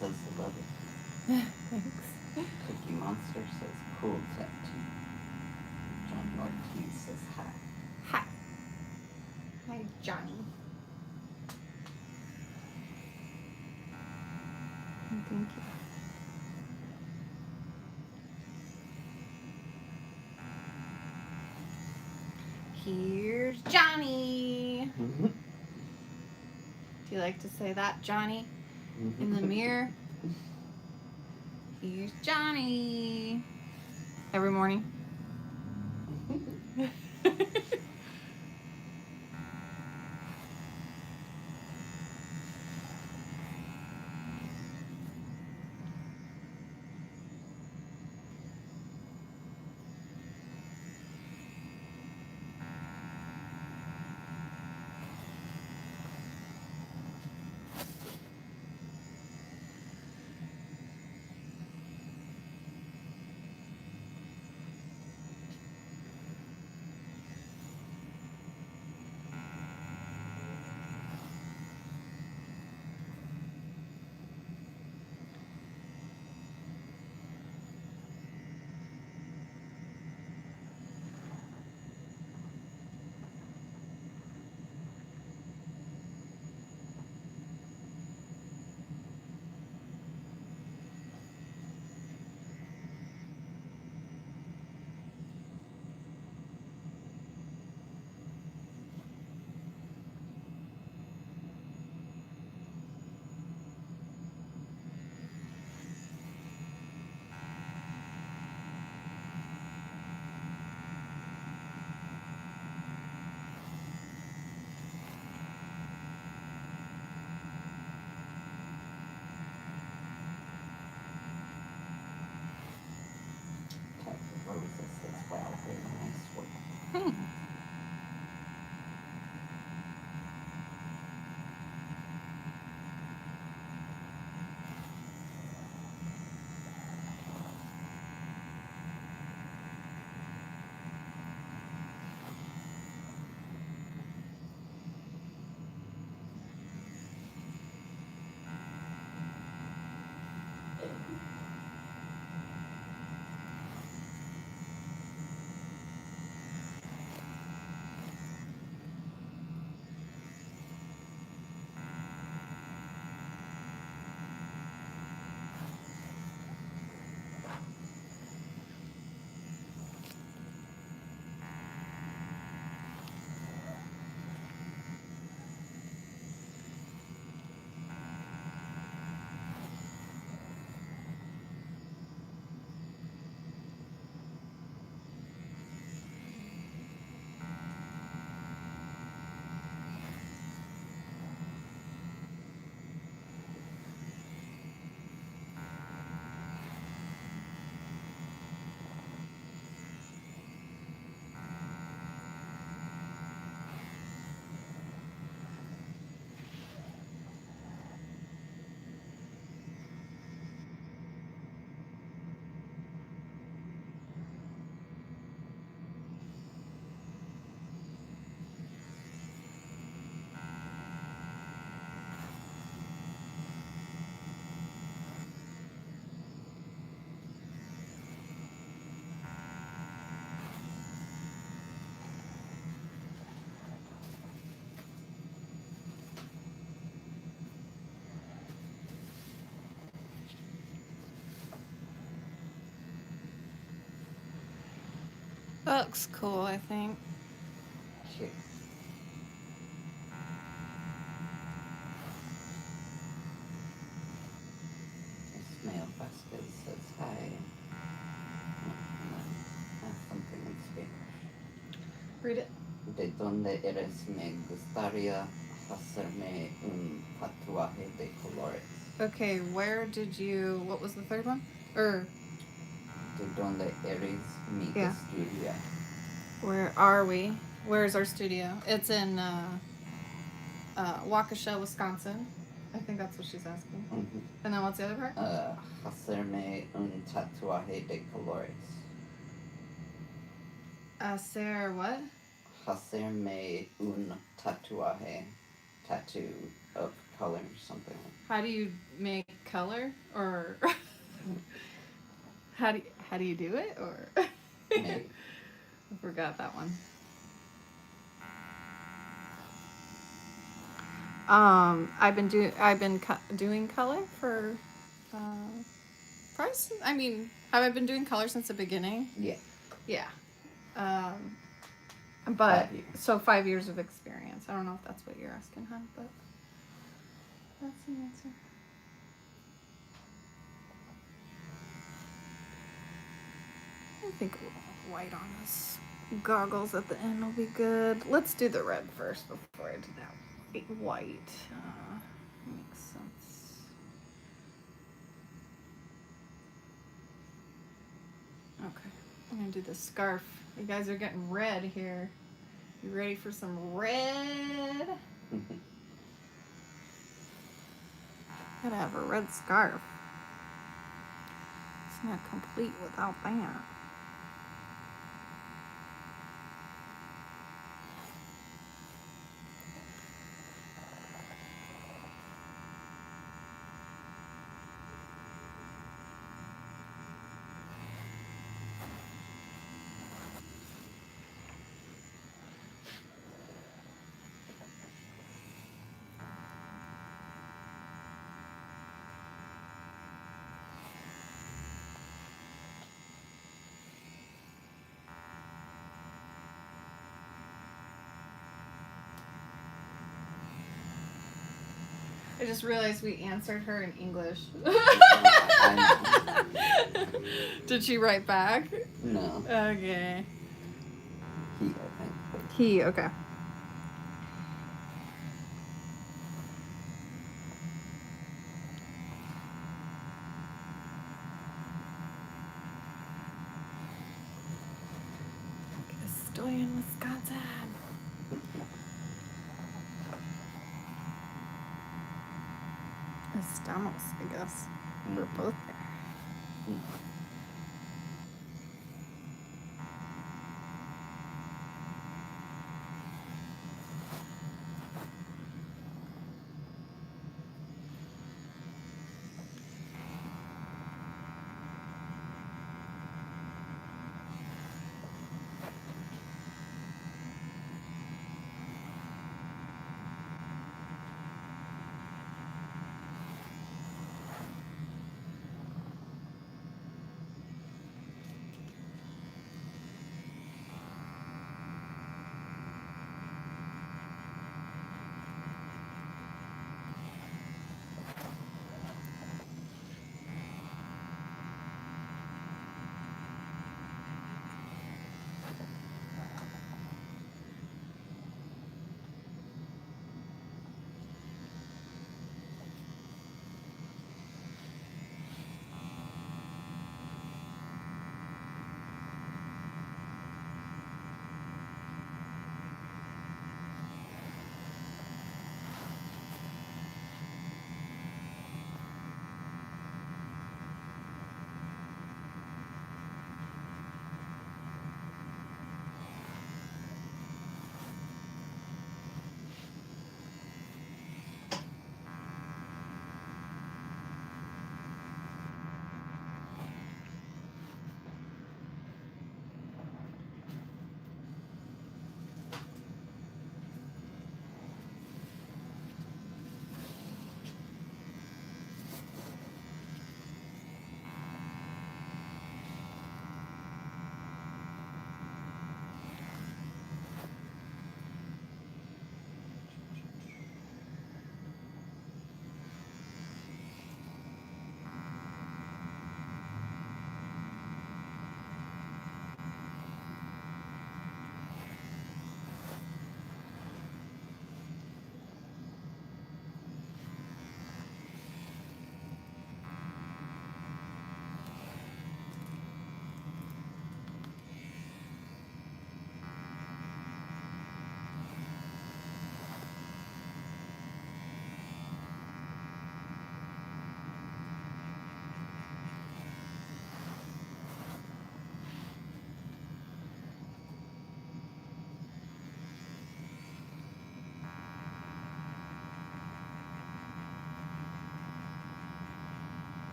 says love it. Thanks. Cookie Monster says cool tattoo. John Ortiz says hi. Hi. Hi, Johnny. Thank you. Here's Johnny. Do you like to say that, Johnny? In the mirror? Here's Johnny. Every morning. Roses says wow, very nice work. Hmm. That looks cool, I think. Cute. Ismail Vasquez says hi. Something in Spanish. Read it. ¿De dónde eres? Me gustaría hacerme un tatuaje de colores. Okay, where did you... What was the third one? Or... ¿De dónde eres? Mi Yeah. estudio. Where are we? Where's our studio? It's in Waukesha, Wisconsin. I think that's what she's asking. Mm-hmm. And then what's the other part? Hacerme un tatuaje de colores. Hacer what? Hacerme un tatuaje, tattoo of color, something like How do you make color or how do you do it or Maybe. I forgot that one. I've been doing color for price. I mean, have I been doing color since the beginning? Yeah. Yeah. But 5 years. so 5 years of experience. I don't know if that's what you're asking, huh? But that's the answer. I think a little white on his goggles at the end will be good. Let's do the red first before I do that white. Makes sense. Okay, I'm gonna do the scarf. You guys are getting red here. You ready for some red? Gotta have a red scarf. It's not complete without that. I just realized we answered her in English. Did she write back? No. Okay. He, I think. He, okay. Estoy en Wisconsin. Estamos, I guess. We're both there.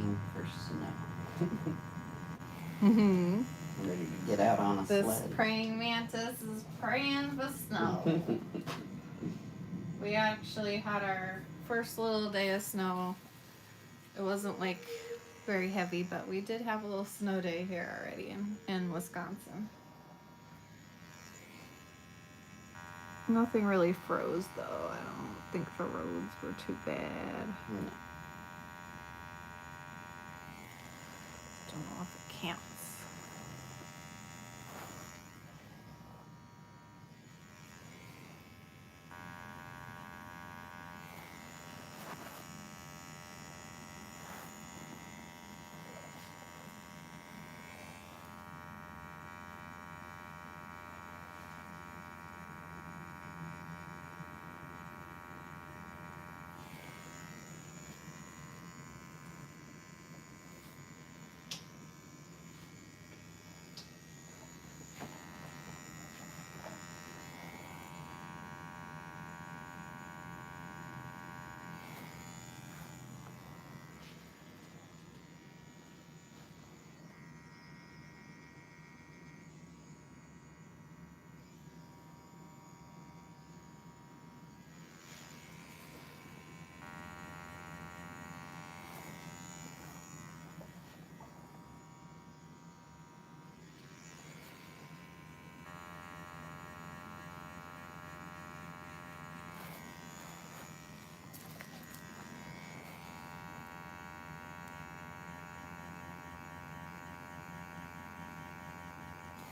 praying for snow. Mm-hmm. Ready to get out on a This sled. praying mantis is praying for snow. We actually had our first little day of snow. It wasn't like very heavy, but we did have a little snow day here already in Wisconsin. Nothing really froze though. I don't think the roads were too bad. No. Don't know if it counts.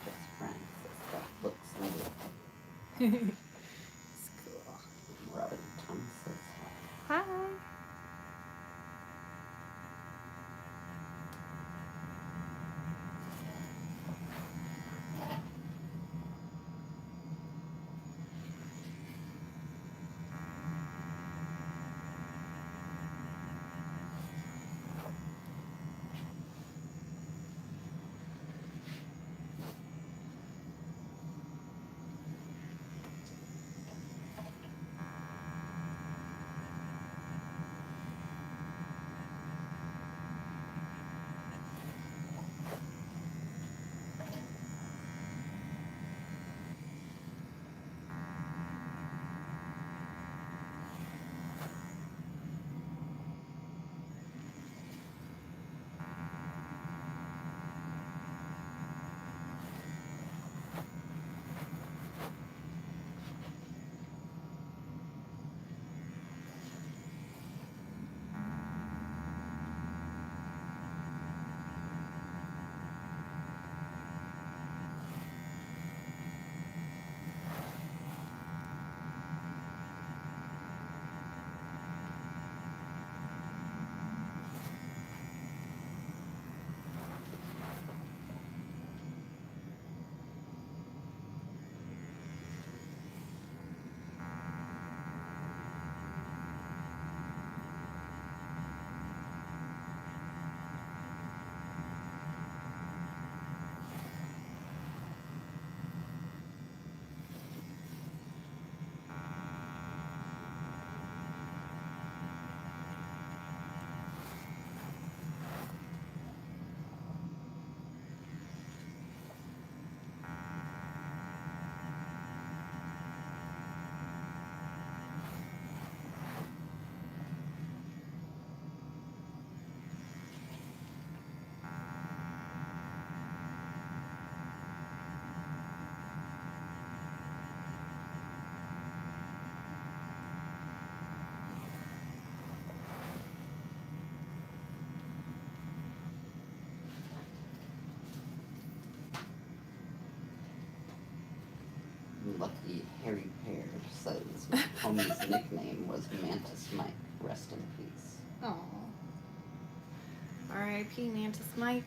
Just Francis. That looks like It's cool. Robin Thomas's. Hi. Lucky Harry Pear says Homie's nickname was Mantis Mike. Rest in peace. Oh. R.I.P. Mantis Mike.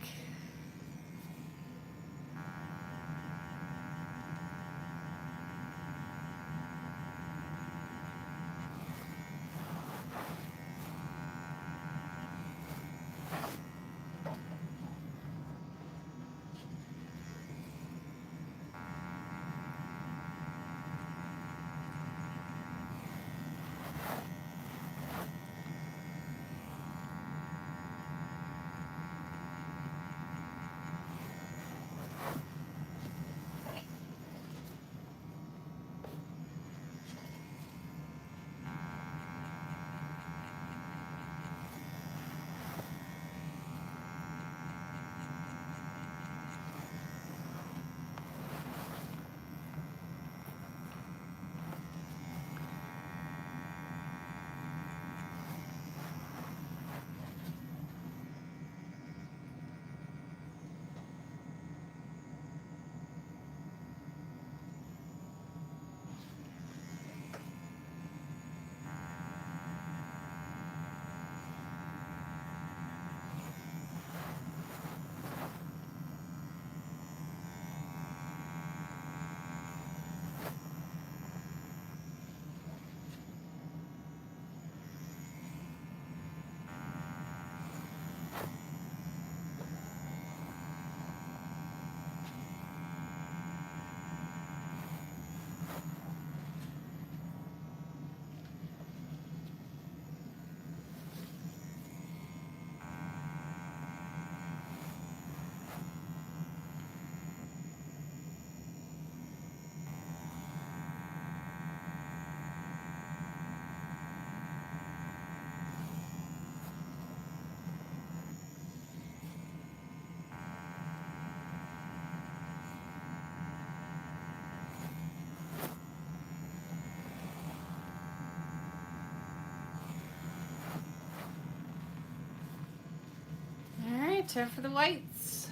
time for the whites.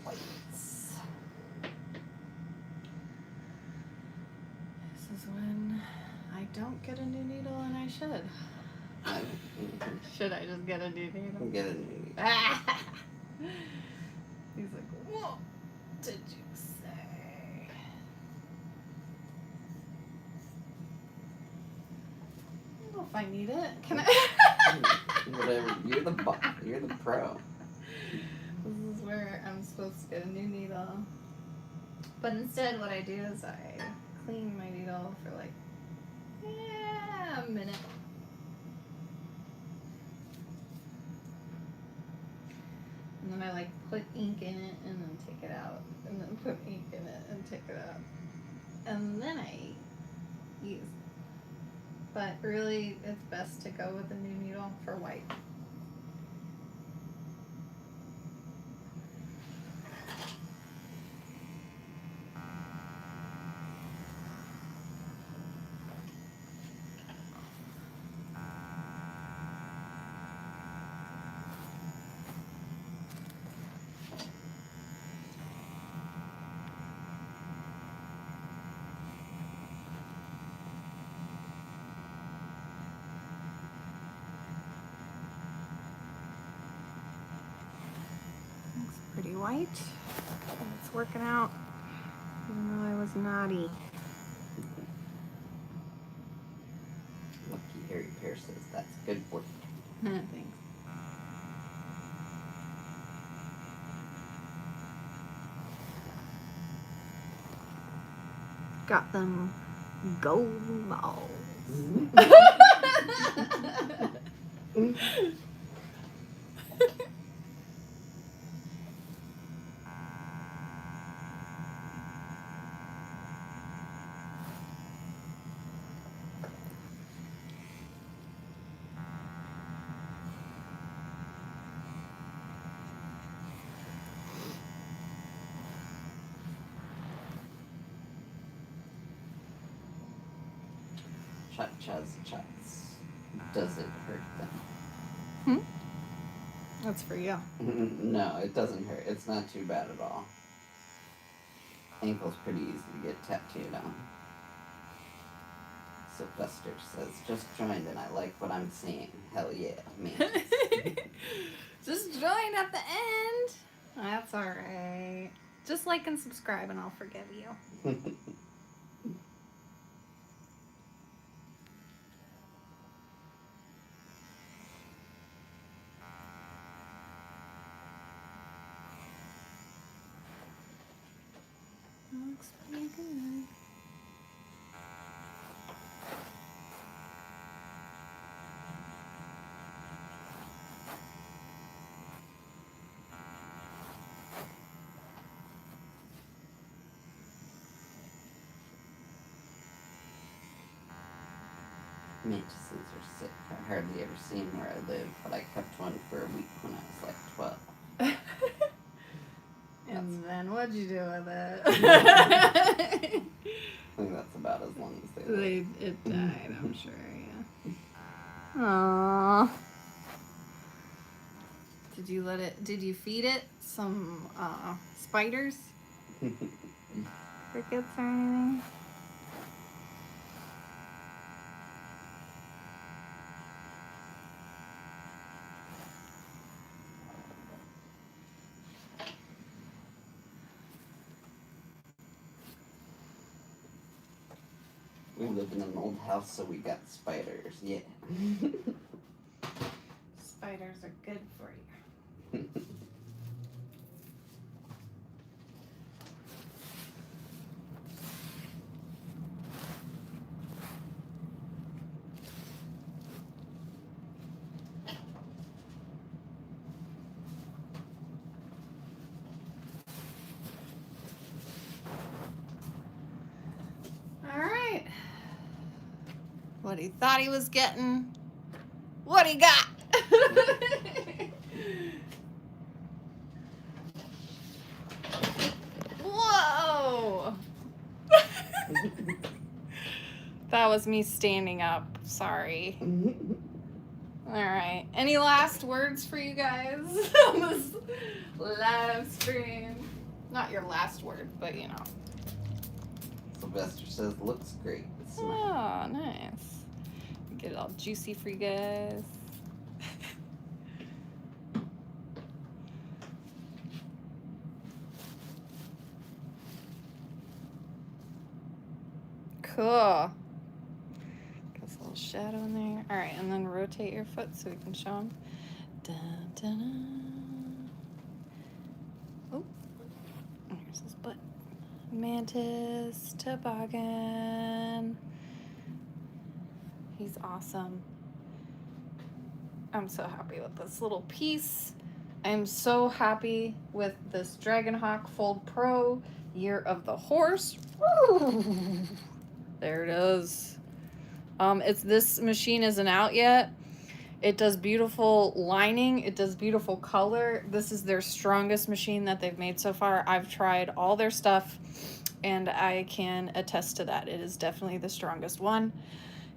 Whites. This is when I don't get a new needle and I should. Should I just get a new needle? Get a new needle. He's like, what did you say? I don't know if I need it. Can I? Whatever. You're the You're the pro. This is where I'm supposed to get a new needle. But instead what I do is I clean my needle for like a minute. And then I like put ink in it and then take it out. And then put ink in it and take it out. And then I use. But really it's best to go with a new needle for white. Pretty white, and it's working out, even though I was naughty. Lucky Harry Pear says that's good work. Thanks. Got them gold balls. Chats. Does it hurt them? That's for you. No, it doesn't hurt. It's not too bad at all. Ankle's pretty easy to get tattooed on. Sylvester says, just joined and I like what I'm seeing. Hell yeah, me. Just join at the end. That's alright. Just like and subscribe and I'll forgive you. Looks pretty good. Mantises are sick. I hardly ever see them where I live, but I kept one for a week when I was like 12. And then what'd you do with it? I think that's about as long as they live. It died, I'm sure, yeah. Aww. Did you feed it some spiders? Crickets or anything? We live in an old house, so we got spiders. Yeah. Spiders are good for you. What he thought he was getting, what he got. Whoa. That was me standing up. Sorry. All right. Any last words for you guys on this live stream? Not your last word, but you know. Sylvester says, looks great. It's Oh, nice. Get it all juicy for you guys. Cool. Gets a little shadow in there. All right, and then rotate your foot so we can show them. Dun, dun, dun. Oh, here's his butt. Mantis Toboggan. He's awesome. I'm so happy with this little piece. I'm so happy with this Dragonhawk Fold Pro Year of the Horse. Woo! There it is. This machine isn't out yet. It does beautiful lining. It does beautiful color. This is their strongest machine that they've made so far. I've tried all their stuff and I can attest to that. It is definitely the strongest one.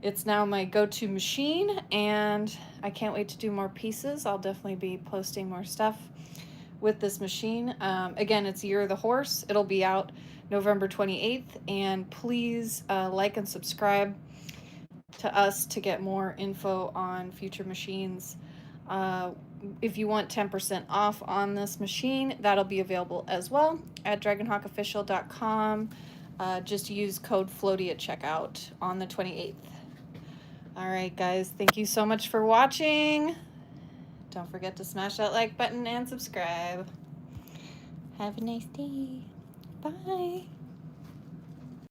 It's now my go-to machine and I can't wait to do more pieces. I'll definitely be posting more stuff with this machine. Again, it's Year of the Horse. It'll be out November 28th, and please like and subscribe to us to get more info on future machines. If you want 10% off on this machine, that'll be available as well at dragonhawkofficial.com. Just use code FLOATY at checkout on the 28th. All right, guys, thank you so much for watching. Don't forget to smash that like button and subscribe. Have a nice day. Bye.